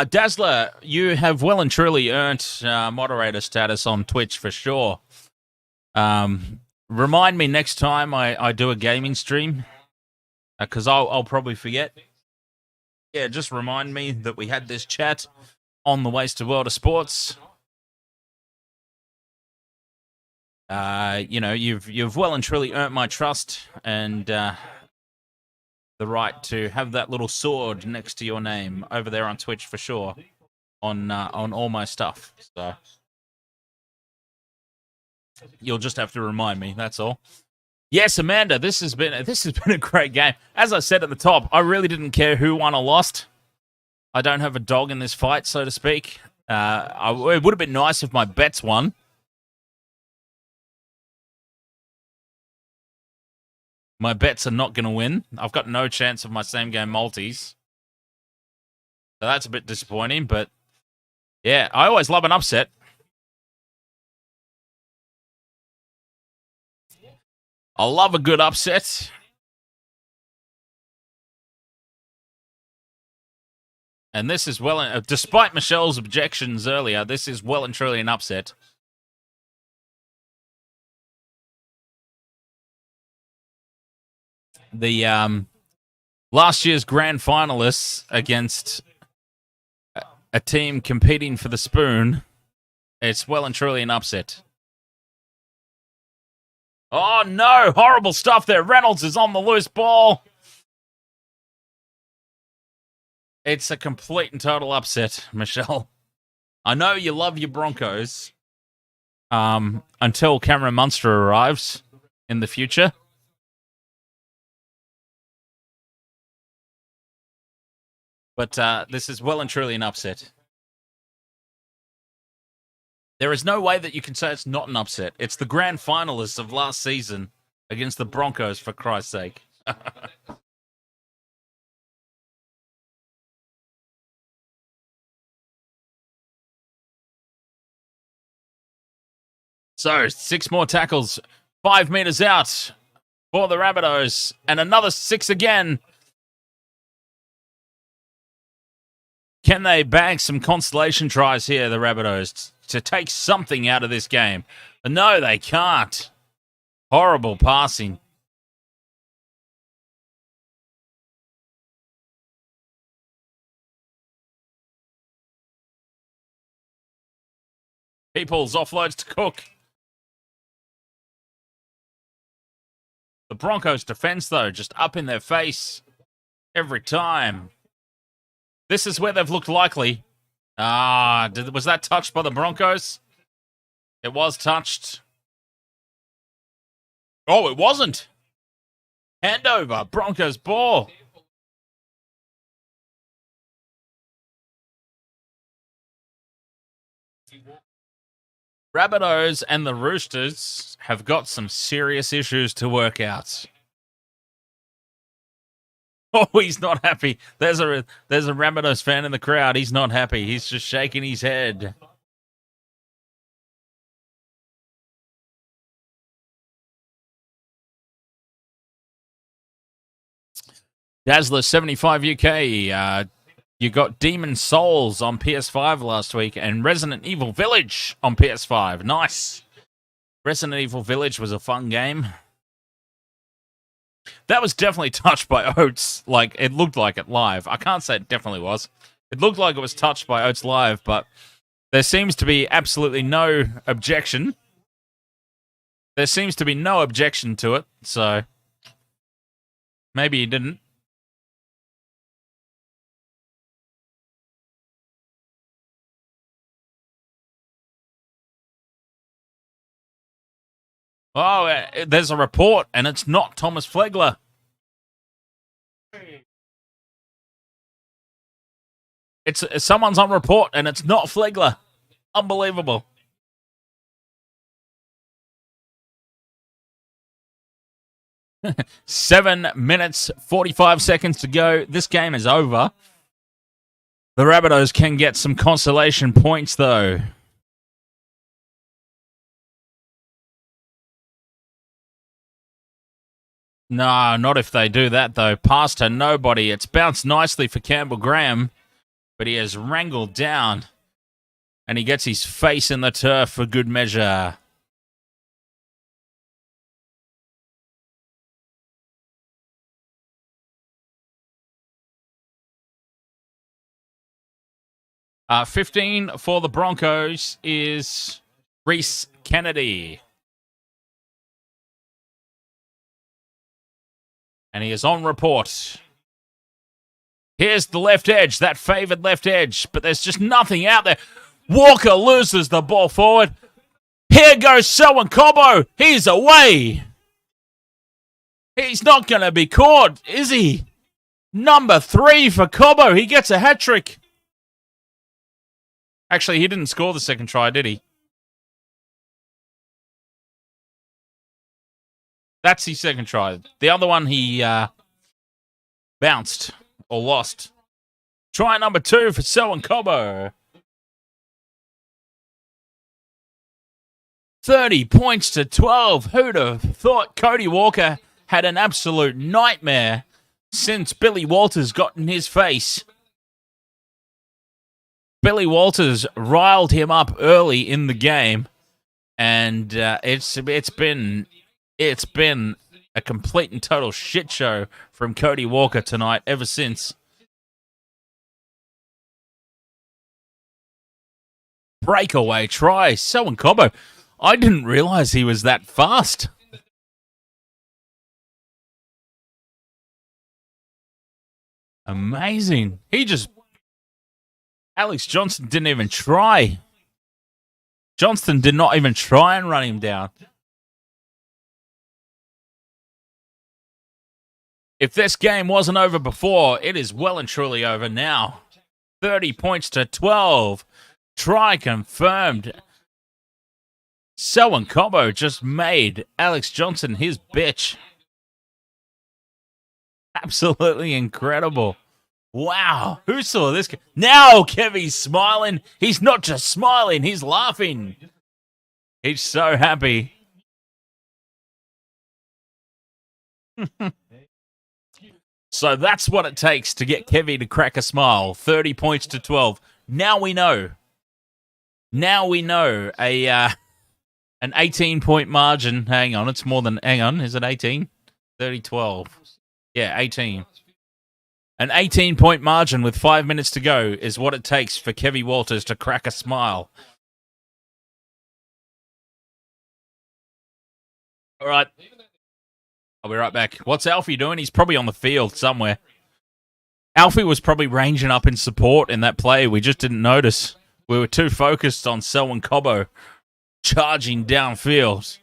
Dazzler, you have well and truly earned moderator status on Twitch for sure. Remind me next time I do a gaming stream, because I'll probably forget. Yeah, just remind me that we had this chat on the Wasted World of Sports. You know, you've well and truly earned my trust and the right to have that little sword next to your name over there on Twitch for sure, on all my stuff. So you'll just have to remind me. That's all. Yes, Amanda, this has been a great game. As I said at the top, I really didn't care who won or lost. I don't have a dog in this fight, so to speak. It would have been nice if my bets won. My bets are not going to win. I've got no chance of my same-game multis. So that's a bit disappointing, but yeah, I always love an upset. I love a good upset. And this is despite Michelle's objections earlier, this is well and truly an upset. The last year's grand finalists against a team competing for the spoon, it's well and truly an upset. Oh, no. Horrible stuff there. Reynolds is on the loose ball. It's a complete and total upset, Michelle. I know you love your Broncos until Cameron Munster arrives in the future. But this is well and truly an upset. There is no way that you can say it's not an upset. It's the grand finalists of last season against the Broncos, for Christ's sake. So, 6 more tackles, 5 meters out for the Rabbitohs, and another 6 again. Can they bag some consolation tries here, the Rabbitohs, to take something out of this game? But no, they can't. Horrible passing. Peoples offloads to Cook. The Broncos' defense, though, just up in their face every time. This is where they've looked likely. Was that touched by the Broncos? It was touched. Oh, it wasn't. Handover. Broncos ball. Rabbitohs and the Roosters have got some serious issues to work out. Oh, he's not happy. There's a Rabbitohs fan in the crowd. He's not happy. He's just shaking his head. Dazzler 75 UK. You got Demon Souls on PS5 last week and Resident Evil Village on PS5. Nice. Resident Evil Village was a fun game. That was definitely touched by Oates. Like, it looked like it live. I can't say it definitely was. It looked like it was touched by Oates live, but there seems to be absolutely no objection. There seems to be no objection to it, so maybe he didn't. Oh, there's a report, and it's not Thomas Flegler. It's someone's on report, and it's not Flegler. Unbelievable. Seven minutes, 45 seconds to go. This game is over. The Rabbitohs can get some consolation points, though. No, not if they do that, though. Pass to nobody. It's bounced nicely for Campbell Graham, but he has wrangled down, and he gets his face in the turf for good measure. Uh, 15 for the Broncos is Reece Kennedy. And he is on report. Here's the left edge, that favoured left edge, but there's just nothing out there. Walker loses the ball forward. Here goes Selwyn Cobbo. He's away. He's not going to be caught, is he? Number 3 for Cobbo. He gets a hat-trick. Actually, he didn't score the second try, did he? That's his second try. The other one he bounced or lost. Try number 2 for Selwyn Cobbo. 30 points to 12. Who'd have thought Cody Walker had an absolute nightmare since Billy Walters got in his face? Billy Walters riled him up early in the game, and it's been a complete and total shit show from Cody Walker tonight ever since. Breakaway try. Selwyn Cobbo. I didn't realize he was that fast. Amazing. He just Alex Johnston didn't even try. Johnston did not even try and run him down. If this game wasn't over before, it is well and truly over now. 30 points to 12. Try confirmed. Selwyn Cobbo just made Alex Johnston his bitch. Absolutely incredible. Wow. Who saw this? Now Kevy's smiling. He's not just smiling, he's laughing. He's so happy. So that's what it takes to get Kevy to crack a smile. 30 points to 12. Now we know. Now we know an 18-point margin. Hang on, it's more than... Hang on, is it 18? 30, 12. Yeah, 18. An 18-point margin with 5 minutes to go is what it takes for Kevy Walters to crack a smile. All right. I'll be right back. What's Alfie doing? He's probably on the field somewhere. Alfie was probably ranging up in support in that play. We just didn't notice. We were too focused on Selwyn Cobbo charging downfield.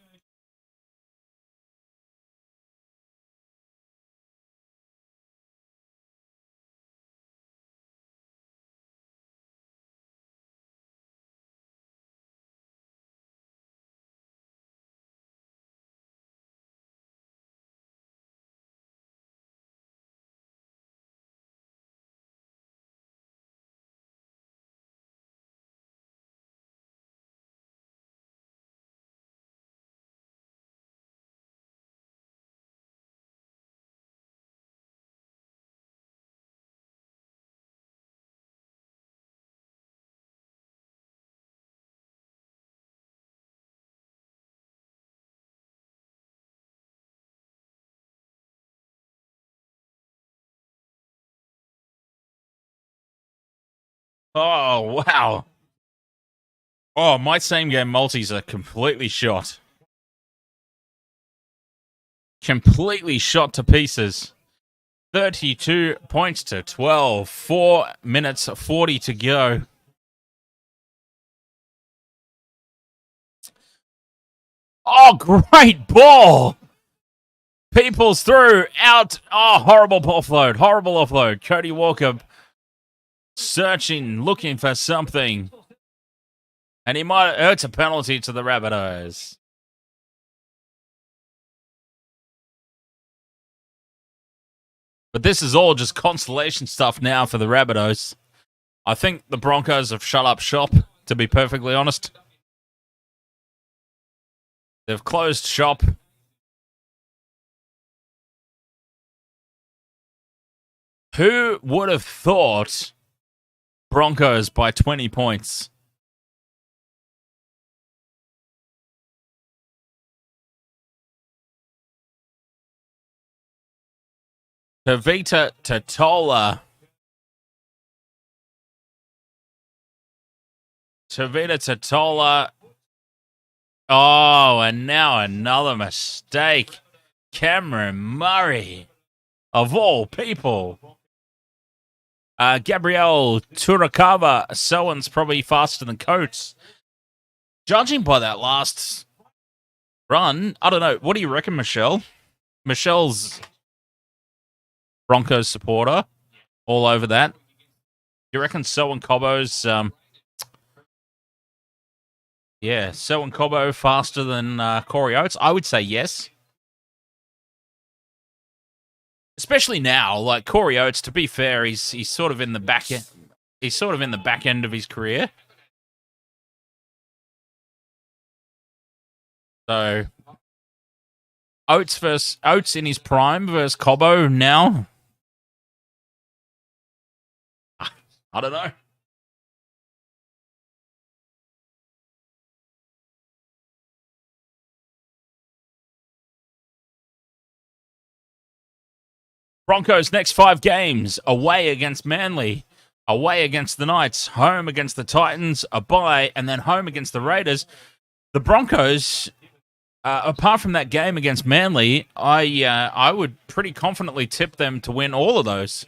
Oh, wow. Oh, my same-game multis are completely shot. Completely shot to pieces. 32 points to 12. 4 minutes, 40 to go. Oh, great ball. People's through, out. Oh, horrible offload. Horrible offload. Cody Walker searching, looking for something. And he might... It's a penalty to the Rabbitohs. But this is all just consolation stuff now for the Rabbitohs. I think the Broncos have shut up shop, to be perfectly honest. They've closed shop. Who would have thought Broncos by 20 points? Tavita Totola. Tavita Totola. Oh, and now another mistake. Cameron Murray, of all people. Gabriel Turakava. Selwyn's probably faster than Coates. Judging by that last run, I don't know. What do you reckon, Michelle? Michelle's Broncos supporter, all over that. You reckon Selwyn Cobbo's, Selwyn Cobbo faster than Corey Oates? I would say yes. Especially now, like Corey Oates. To be fair, he's sort of in the back end. He's sort of in the back end of his career. So Oates in his prime versus Cobbo now. I don't know. Broncos next 5 games. Away against Manly. Away against the Knights. Home against the Titans. A bye. And then home against the Raiders. The Broncos, apart from that game against Manly, I would pretty confidently tip them to win all of those.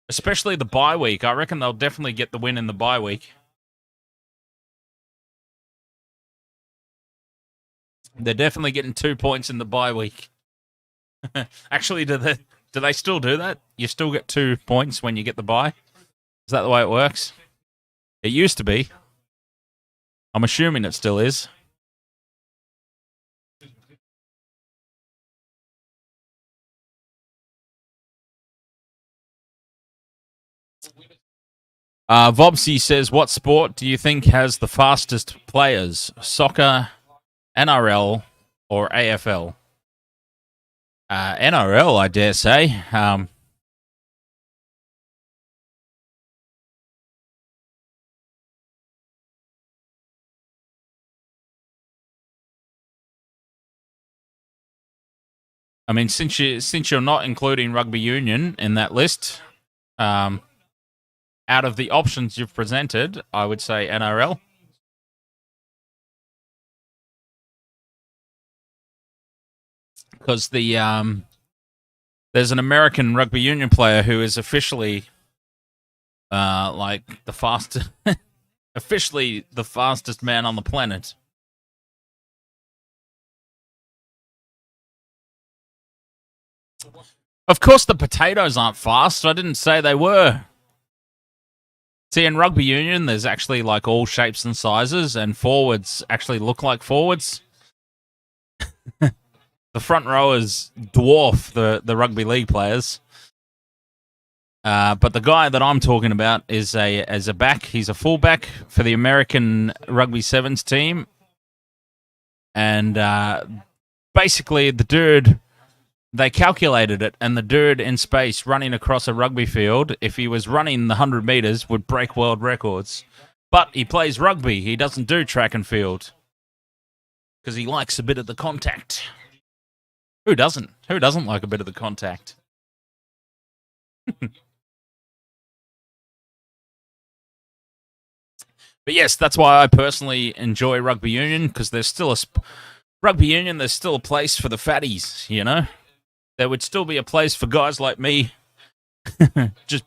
Especially the bye week. I reckon they'll definitely get the win in the bye week. They're definitely getting 2 points in the bye week. Actually, do they still do that? You still get 2 points when you get the bye? Is that the way it works? It used to be. I'm assuming it still is. Vobsy says, what sport do you think has the fastest players? Soccer, NRL, or AFL? NRL, I dare say. I mean, since you're not including rugby union in that list, out of the options you've presented, I would say NRL. Because there's an American rugby union player who is officially like the fastest, officially the fastest man on the planet. Of course, the potatoes aren't fast. I didn't say they were. See, in rugby union, there's actually like all shapes and sizes, and forwards actually look like forwards. The front rowers dwarf the rugby league players. But the guy that I'm talking about is a back. He's a fullback for the American Rugby Sevens team. And basically, the dude, they calculated it, and the dude in space running across a rugby field, if he was running the 100 meters, would break world records. But he plays rugby. He doesn't do track and field because he likes a bit of the contact. Who doesn't? Who doesn't like a bit of the contact? But yes, that's why I personally enjoy rugby union, because there's still rugby union. There's still a place for the fatties, you know. There would still be a place for guys like me, just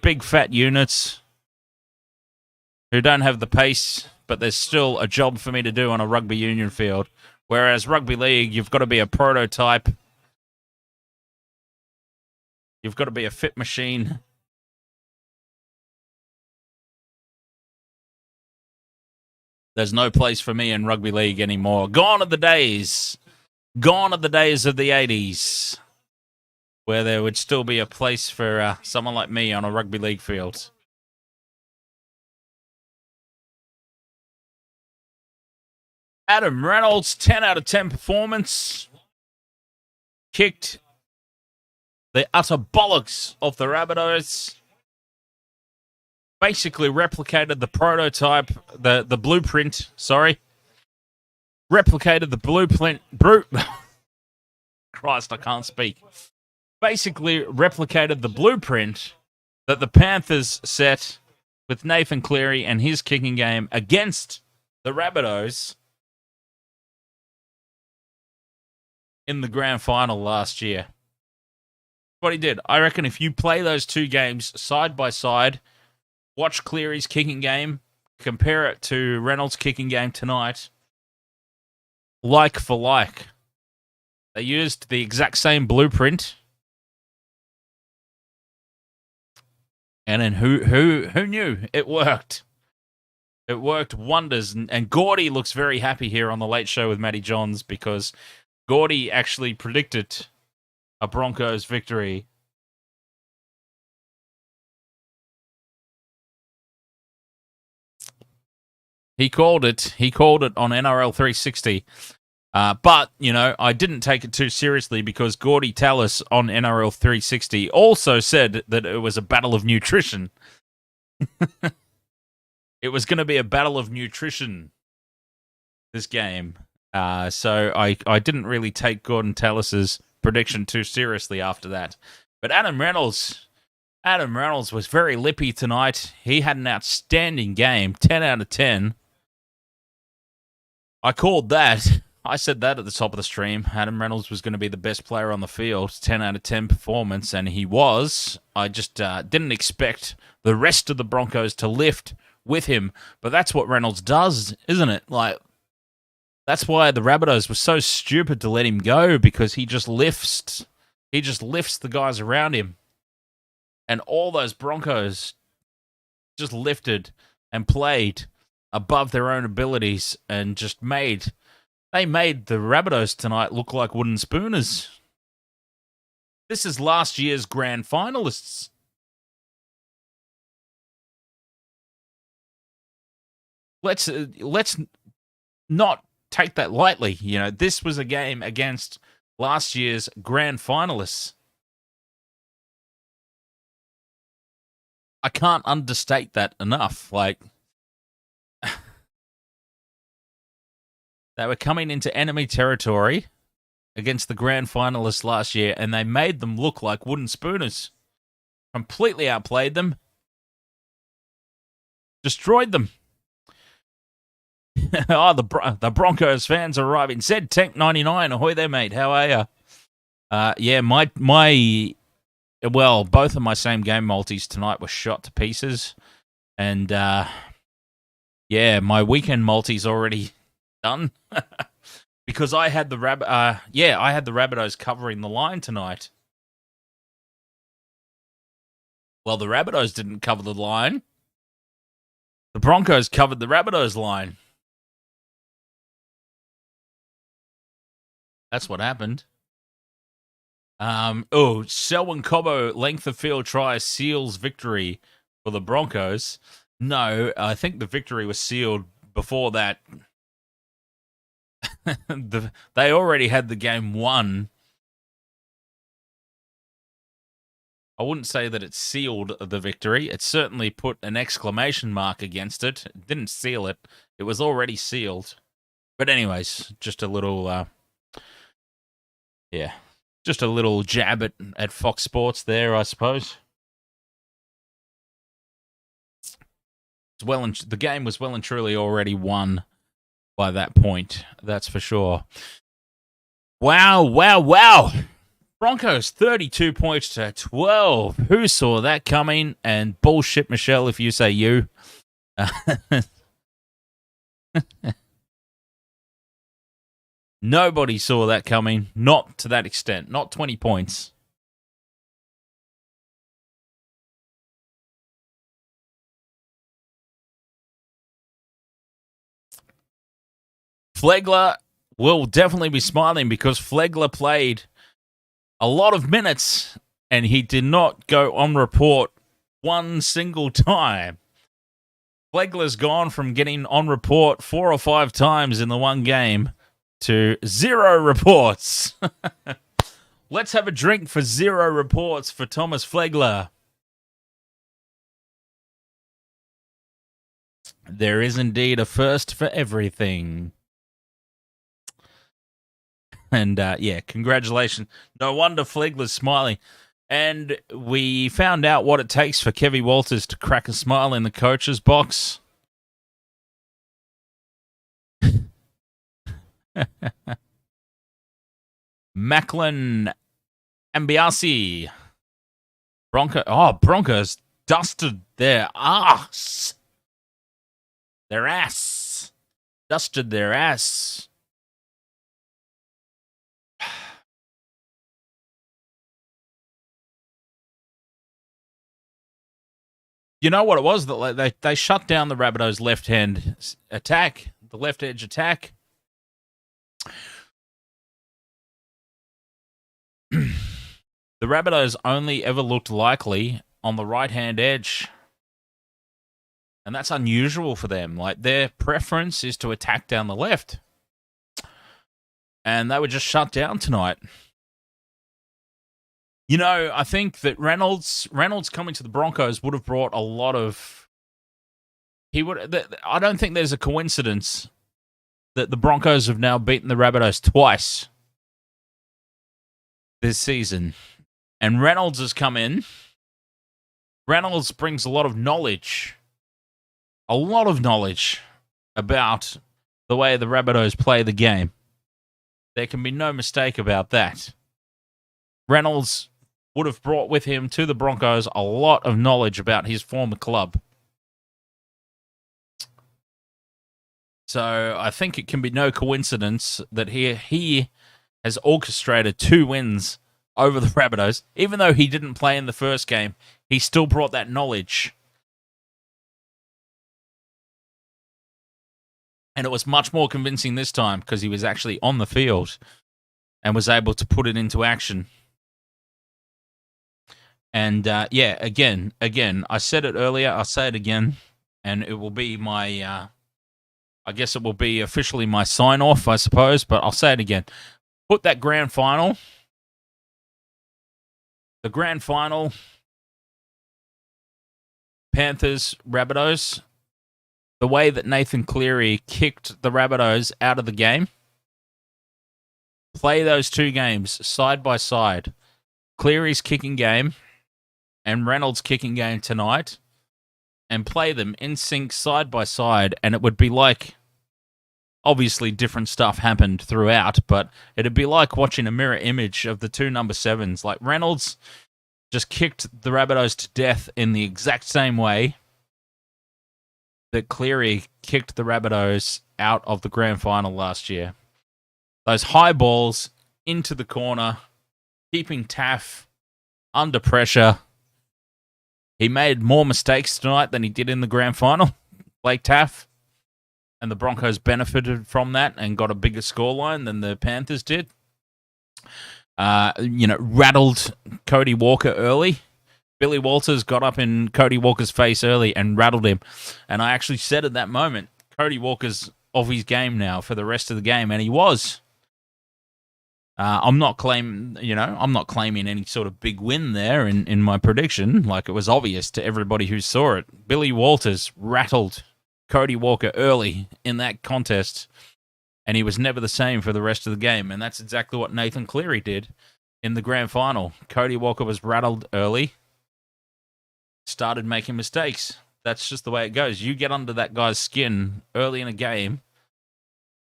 big fat units who don't have the pace, but there's still a job for me to do on a rugby union field. Whereas rugby league, you've got to be a prototype. You've got to be a fit machine. There's no place for me in rugby league anymore. Gone are the days. Gone are the days of the 80s where there would still be a place for someone like me on a rugby league field. Adam Reynolds, 10 out of 10 performance. Kicked the utter bollocks of the Rabbitohs. Basically replicated the prototype, the blueprint, sorry. Replicated the blueprint. Christ, I can't speak. Basically replicated the blueprint that the Panthers set with Nathan Cleary and his kicking game against the Rabbitohs in the grand final last year. What he did. I reckon if you play those two games side by side, watch Cleary's kicking game, compare it to Reynolds' kicking game tonight, like for like. They used the exact same blueprint. And then who knew? It worked. It worked wonders. And Gordy looks very happy here on the Late Show with Matty Johns, because Gordy actually predicted a Broncos victory. He called it. He called it on NRL 360. But, you know, I didn't take it too seriously, because Gordy Tallis on NRL 360 also said that it was a battle of nutrition. It was going to be a battle of nutrition, this game. So I didn't really take Gordon Tallis's prediction too seriously after that. But Adam Reynolds was very lippy tonight. He had an outstanding game, 10 out of 10. I called that. I said that at the top of the stream. Adam Reynolds was going to be the best player on the field, 10 out of 10 performance, and he was. I just didn't expect the rest of the Broncos to lift with him, but that's what Reynolds does, isn't it? Like, that's why the Rabbitohs were so stupid to let him go, because he just lifts the guys around him. And all those Broncos just lifted and played above their own abilities and just made the Rabbitohs tonight look like wooden spooners. This is last year's grand finalists. Let's not take that lightly. You know, this was a game against last year's grand finalists. I can't understate that enough. Like, they were coming into enemy territory against the grand finalists last year, and they made them look like wooden spooners. Completely outplayed them. Destroyed them. Oh, the Broncos fans are arriving. Said Tank 99. Ahoy there, mate. How are you? Yeah, well, both of my same game multis tonight were shot to pieces. And, yeah, my weekend multi's already done. Because I had the Rabbitohs covering the line tonight. Well, the Rabbitohs didn't cover the line. The Broncos covered the Rabbitohs line. That's what happened. Selwyn Cobbo length of field try seals victory for the Broncos. No, I think the victory was sealed before that. They already had the game won. I wouldn't say that it sealed the victory. It certainly put an exclamation mark against it. It didn't seal it. It was already sealed. But anyways, just a little, just a little jab at Fox Sports there, I suppose. The game was well and truly already won by that point. That's for sure. Wow. Broncos 32 points to 12. Who saw that coming? And bullshit, Michelle, if you say you. Nobody saw that coming. Not to that extent. Not 20 points. Flegler will definitely be smiling because Flegler played a lot of minutes and he did not go on report one single time. Flegler's gone from getting on report 4 or 5 times in the one game to 0 reports. Let's have a drink for 0 reports for Thomas Flegler. There is indeed a first for everything. And, congratulations. No wonder Flegler's smiling. And we found out what it takes for Kevy Walters to crack a smile in the coach's box. Macklin Ambiasi. Broncos dusted their ass. Dusted their ass. You know what it was? They shut down the Rabbitohs' left-hand attack, the left-edge attack. The Rabbitohs only ever looked likely on the right-hand edge. And that's unusual for them. Like, their preference is to attack down the left. And they were just shut down tonight. You know, I think that Reynolds coming to the Broncos would have brought a lot of... I don't think there's a coincidence that the Broncos have now beaten the Rabbitohs twice this season. And Reynolds has come in. Reynolds brings a lot of knowledge about the way the Rabbitohs play the game. There can be no mistake about that. Reynolds would have brought with him to the Broncos a lot of knowledge about his former club. So I think it can be no coincidence that he has orchestrated 2 wins over the Rabbitohs. Even though he didn't play in the first game, he still brought that knowledge. And it was much more convincing this time because he was actually on the field and was able to put it into action. And again, I said it earlier, I'll say it again, and it will be my, I guess it will be officially my sign-off, I suppose, but I'll say it again. Put that grand final, the grand final, Panthers, Rabbitohs, the way that Nathan Cleary kicked the Rabbitohs out of the game, play those 2 games side by side. Cleary's kicking game and Reynolds' kicking game tonight, and play them in sync side by side, and it would be like, obviously different stuff happened throughout, but it'd be like watching a mirror image of the 2 number 7s. Like Reynolds just kicked the Rabbitohs to death in the exact same way that Cleary kicked the Rabbitohs out of the grand final last year. Those high balls into the corner, keeping Taff under pressure. He made more mistakes tonight than he did in the grand final, Blake Taff. And the Broncos benefited from that and got a bigger scoreline than the Panthers did. Rattled Cody Walker early. Billy Walters got up in Cody Walker's face early and rattled him. And I actually said at that moment, Cody Walker's off his game now for the rest of the game, and he was. I'm not claiming any sort of big win there in my prediction. Like, it was obvious to everybody who saw it. Billy Walters rattled Cody Walker early in that contest, and he was never the same for the rest of the game. And that's exactly what Nathan Cleary did in the grand final. Cody Walker was rattled early, started making mistakes. That's just the way it goes. You get under that guy's skin early in a game,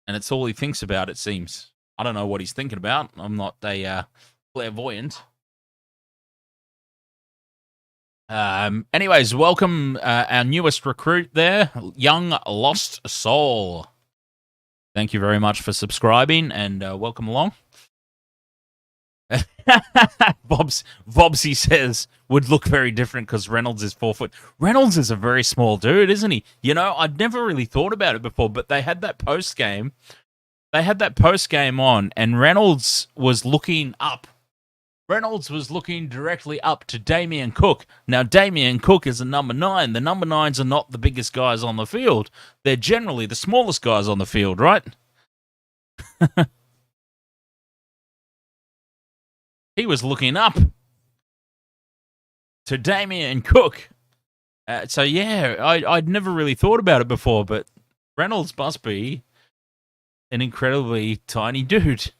and it's all he thinks about, it seems. I don't know what he's thinking about. I'm not a clairvoyant. Anyways, welcome our newest recruit there, Young Lost Soul. Thank you very much for subscribing, and welcome along. Vobsy says, would look very different because Reynolds is 4 foot. Reynolds is a very small dude, isn't he? You know, I'd never really thought about it before, but they had that post game. They had that post game on, and Reynolds was looking up. Reynolds was looking directly up to Damien Cook. Now, Damien Cook is a number 9. The number 9s are not the biggest guys on the field. They're generally the smallest guys on the field, right? He was looking up to Damien Cook. I'd never really thought about it before, but Reynolds must be an incredibly tiny dude.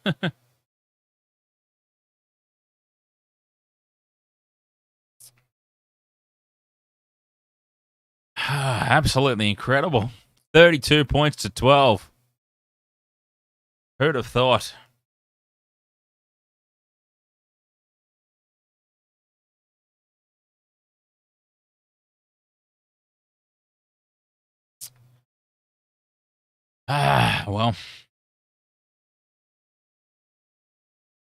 Absolutely incredible. 32 points to 12. Who'd have thought? Well.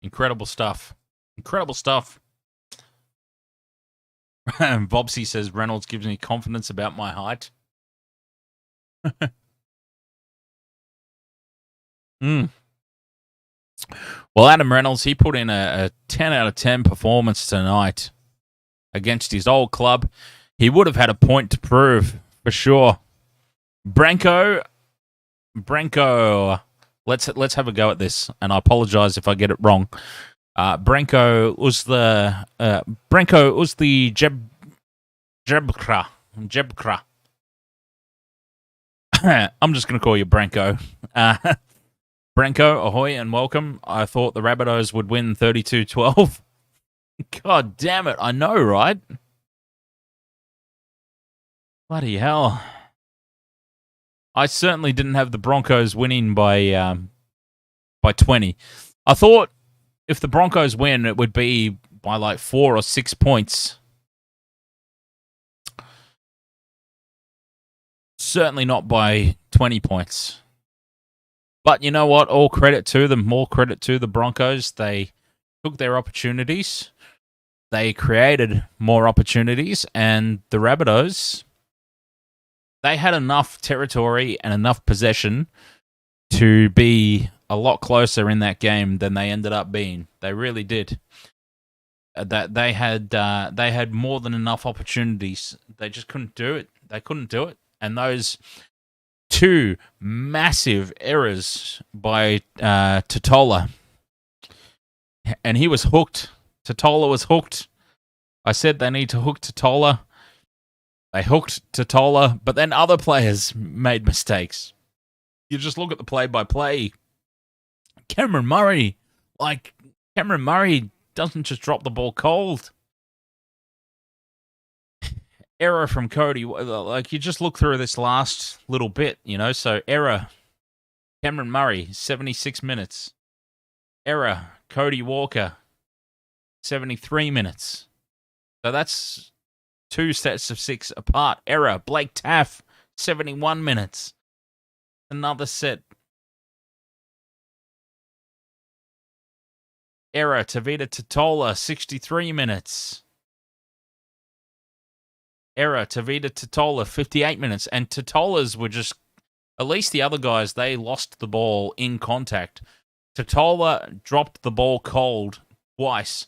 Incredible stuff. Incredible stuff. Bobsy says Reynolds gives me confidence about my height. Well, Adam Reynolds, he put in a 10 out of 10 performance tonight against his old club. He would have had a point to prove, for sure. Branko, let's have a go at this, and I apologize if I get it wrong. Branko was the Jebkra. I'm just going to call you Branko. Branko, ahoy and welcome. I thought the Rabbitohs would win 32-12. God damn it, I know, right? Bloody hell. I certainly didn't have the Broncos winning by by 20. I thought if the Broncos win, it would be by like 4 or 6 points. Certainly not by 20 points. But you know what? All credit to them. More credit to the Broncos. They took their opportunities. They created more opportunities. And the Rabbitohs, they had enough territory and enough possession to be a lot closer in that game than they ended up being. They really did. That they had more than enough opportunities. They just couldn't do it. They couldn't do it. And those two massive errors by Totola, and he was hooked. Totola was hooked. I said they need to hook Totola. They hooked Totola, but then other players made mistakes. You just look at the play-by-play. Cameron Murray doesn't just drop the ball cold. Error from Cody. Like, you just look through this last little bit, you know. So, error. Cameron Murray, 76 minutes. Error. Cody Walker, 73 minutes. So, that's 2 sets of 6 apart. Error. Blake Taff, 71 minutes. Another set. Error. Tavita Totola, 63 minutes. Error. Tavita Totola, 58 minutes. And Totola's were just, at least the other guys, they lost the ball in contact. Totola dropped the ball cold twice.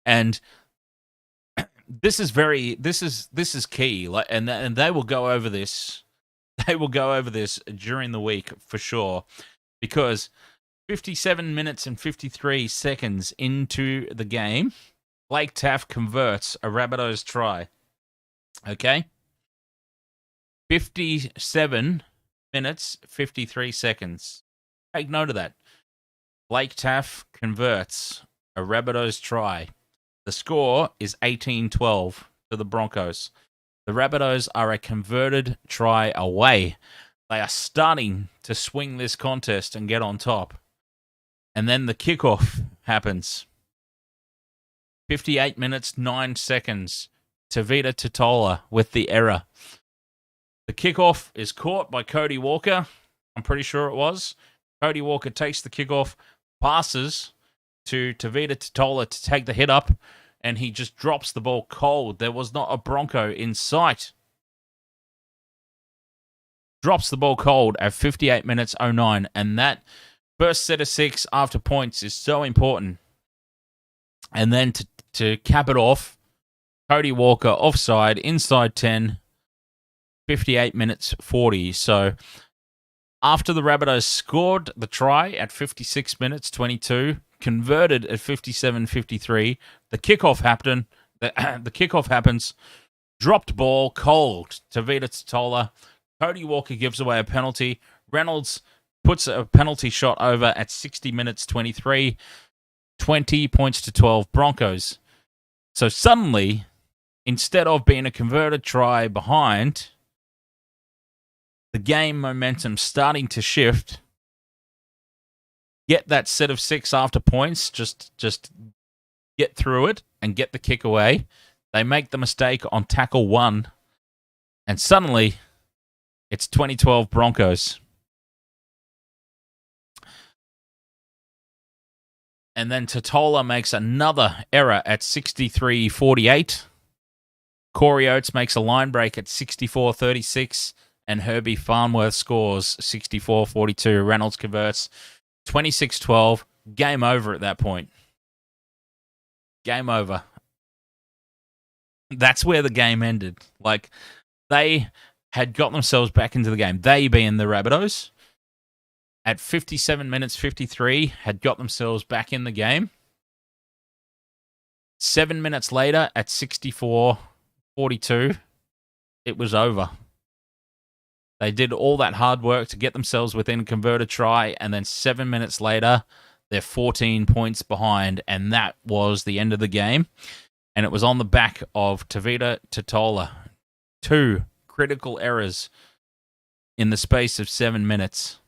And this is key. Like, and they will go over this. They will go over this during the week for sure. Because 57 minutes and 53 seconds into the game, Blake Taff converts a Rabbitohs try. Okay? 57 minutes, 53 seconds. Take note of that. Blake Taff converts a Rabbitohs try. The score is 18-12 to the Broncos. The Rabbitohs are a converted try away. They are starting to swing this contest and get on top. And then the kickoff happens. 58 minutes, 9 seconds. Tavita Totola with the error. The kickoff is caught by Cody Walker. I'm pretty sure it was. Cody Walker takes the kickoff, passes to Tavita Totola to take the hit up, and he just drops the ball cold. There was not a Bronco in sight. Drops the ball cold at 58 minutes 09, and that first set of 6 after points is so important. And then to cap it off, Cody Walker offside, inside 10, 58 minutes 40. So after the Rabbitohs scored the try at 56 minutes 22, converted at 57-53, the kickoff happened. The kickoff happens. Dropped ball cold to Tavita Totola. Cody Walker gives away a penalty. Reynolds puts a penalty shot over at 60 minutes 23, 20 points to 12 Broncos. So suddenly, instead of being a converted try behind, the game momentum starting to shift. Get that set of 6 after points. Just get through it and get the kick away. They make the mistake on tackle 1. And suddenly, it's 2012 Broncos. And then Totola makes another error at 63-48. Corey Oates makes a line break at 64-36. And Herbie Farnworth scores 64-42. Reynolds converts 26-12. Game over at that point. Game over. That's where the game ended. Like, they had got themselves back into the game. They being the Rabbitohs. At 57 minutes 53, had got themselves back in the game. 7 minutes later, at 64-42, it was over. They did all that hard work to get themselves within a converted try, and then 7 minutes later, they're 14 points behind, and that was the end of the game. And it was on the back of Tavita Totola. 2 critical errors in the space of 7 minutes.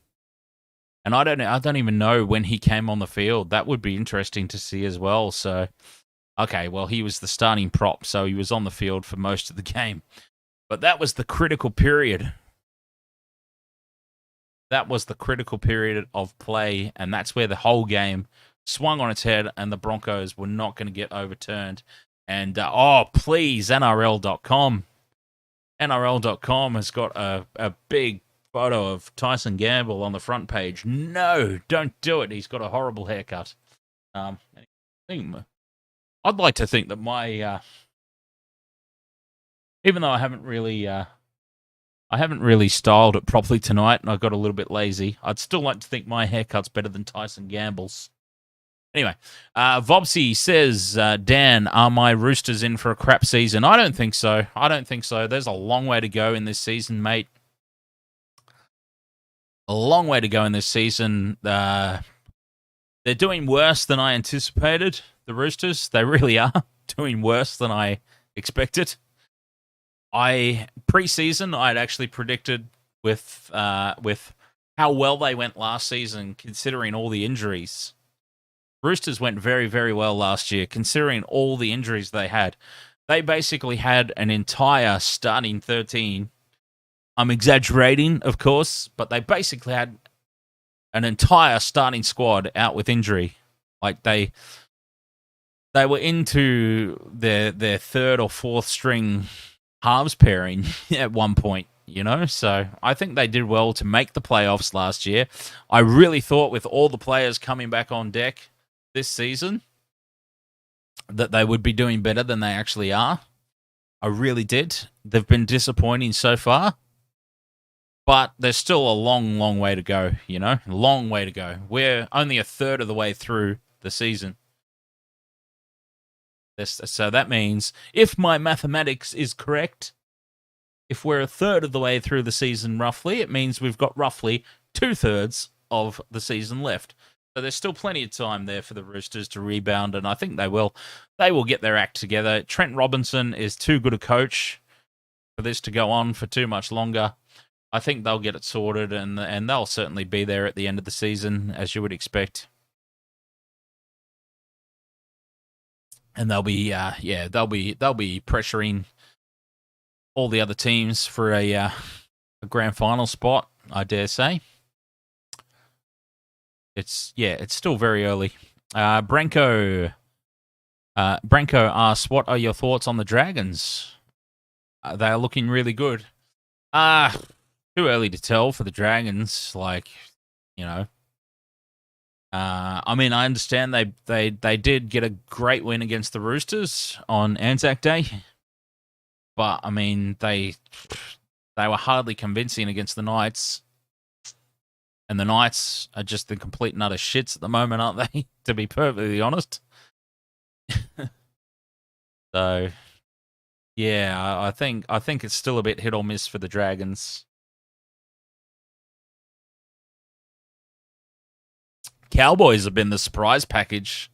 And I don't even know when he came on the field. That would be interesting to see as well. So, okay, well, he was the starting prop, so he was on the field for most of the game. But that was the critical period. That was the critical period of play, and that's where the whole game swung on its head, and the Broncos were not going to get overturned. And, please, NRL.com. NRL.com has got a big photo of Tyson Gamble on the front page. No, don't do it. He's got a horrible haircut. I'd like to think that my... even though I haven't really styled it properly tonight, and I got a little bit lazy, I'd still like to think my haircut's better than Tyson Gamble's. Anyway, Vobsy says, Dan, are my Roosters in for a crap season? I don't think so. There's a long way to go in this season, mate. A long way to go in this season. They're doing worse than I anticipated, the Roosters. They really are doing worse than I expected. Pre-season, I'd actually predicted with how well they went last season, considering all the injuries. Roosters went very, very well last year, considering all the injuries they had. They basically had an entire starting 13. I'm exaggerating, of course, but they basically had an entire starting squad out with injury. Like they were into their third or fourth string halves pairing at one point, you know? So I think they did well to make the playoffs last year. I really thought with all the players coming back on deck this season that they would be doing better than they actually are. I really did. They've been disappointing so far, but there's still a long, long way to go, you know? Long way to go. We're only a third of the way through the season. So that means, if my mathematics is correct, if we're a third of the way through the season roughly, it means we've got roughly 2/3 of the season left. So there's still plenty of time there for the Roosters to rebound, and I think they will. They will get their act together. Trent Robinson is too good a coach for this to go on for too much longer. I think they'll get it sorted, and they'll certainly be there at the end of the season, as you would expect. And they'll be pressuring all the other teams for a grand final spot, I dare say. It's still very early. Branko asks, what are your thoughts on the Dragons? They are looking really good. Too early to tell for the Dragons. Like, you know. I mean, I understand they did get a great win against the Roosters on Anzac Day, but I mean they were hardly convincing against the Knights. And the Knights are just the complete and utter shits at the moment, aren't they? To be perfectly honest. So, yeah, I think it's still a bit hit or miss for the Dragons. Cowboys have been the surprise package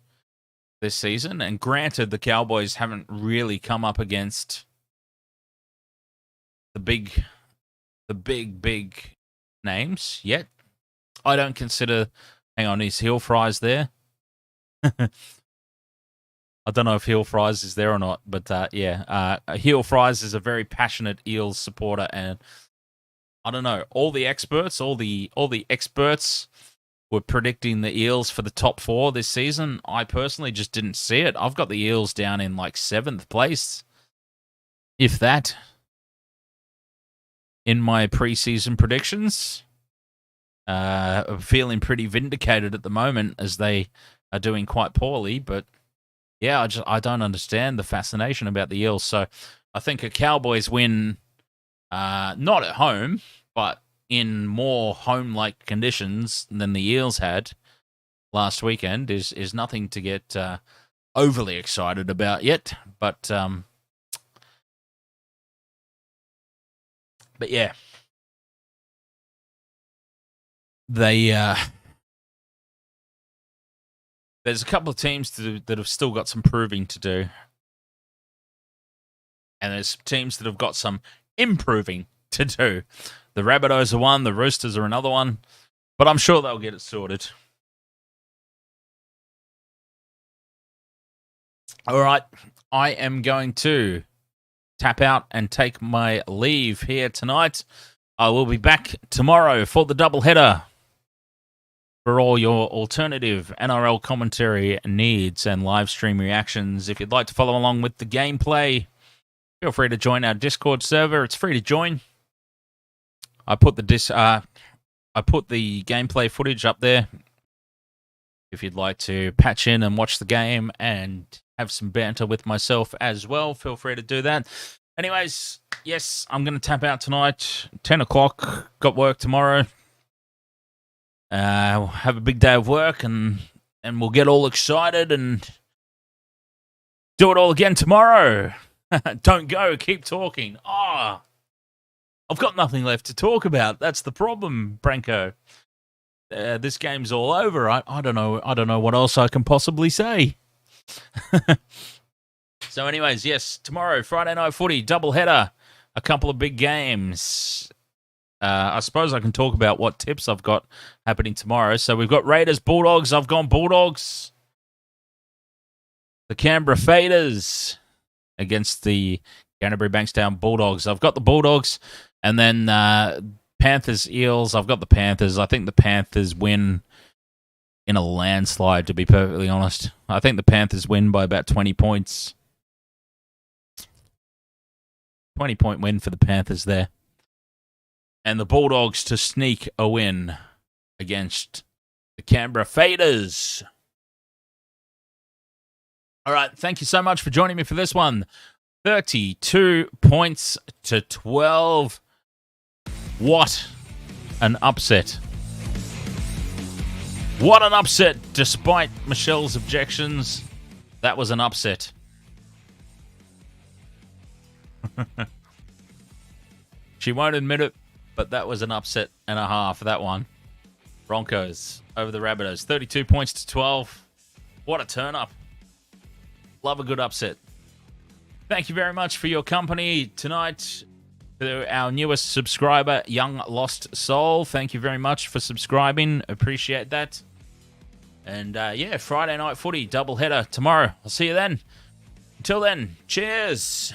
this season, and granted, the Cowboys haven't really come up against the big names yet. I don't consider... Hang on, is Heel Fries there? I don't know if Heel Fries is there or not, but Heel Fries is a very passionate Eels supporter, and I don't know, all the experts were predicting the Eels for the top 4 this season. I personally just didn't see it. I've got the Eels down in like 7th place, if that, in my preseason predictions. Feeling pretty vindicated at the moment as they are doing quite poorly, but yeah, I don't understand the fascination about the Eels. So I think a Cowboys win, not at home, but in more home-like conditions than the Eels had last weekend, is nothing to get overly excited about yet. But yeah. There's a couple of teams that have still got some proving to do. And there's teams that have got some improving to do. The Rabbitohs are one, the Roosters are another one. But I'm sure they'll get it sorted. All right, I am going to tap out and take my leave here tonight. I will be back tomorrow for the doubleheader for all your alternative NRL commentary needs and live stream reactions. If you'd like to follow along with the gameplay, feel free to join our Discord server. It's free to join. I put the gameplay footage up there. If you'd like to patch in and watch the game and have some banter with myself as well, feel free to do that. Anyways, yes, I'm going to tap out tonight. 10 o'clock. Got work tomorrow. Have a big day of work and we'll get all excited and do it all again tomorrow. Don't go. Keep talking. I've got nothing left to talk about. That's the problem, Branko. This game's all over. I don't know what else I can possibly say. So anyways, yes, tomorrow, Friday Night Footy, doubleheader, a couple of big games. I suppose I can talk about what tips I've got happening tomorrow. So we've got Raiders, Bulldogs. I've gone Bulldogs. The Canberra Faders against the Canterbury Bankstown Bulldogs. I've got the Bulldogs. And then Panthers, Eels. I've got the Panthers. I think the Panthers win in a landslide, to be perfectly honest. I think the Panthers win by about 20 points. 20-point win for the Panthers there. And the Bulldogs to sneak a win against the Canberra Faders. All right, thank you so much for joining me for this one. 32 points to 12. What an upset. What an upset, despite Michelle's objections. That was an upset. She won't admit it, but that was an upset and a half, that one. Broncos over the Rabbitohs. 32 points to 12. What a turn-up. Love a good upset. Thank you very much for your company tonight. To our newest subscriber, Young Lost Soul. Thank you very much for subscribing. Appreciate that. And yeah, Friday Night Footy, doubleheader tomorrow. I'll see you then. Until then, cheers.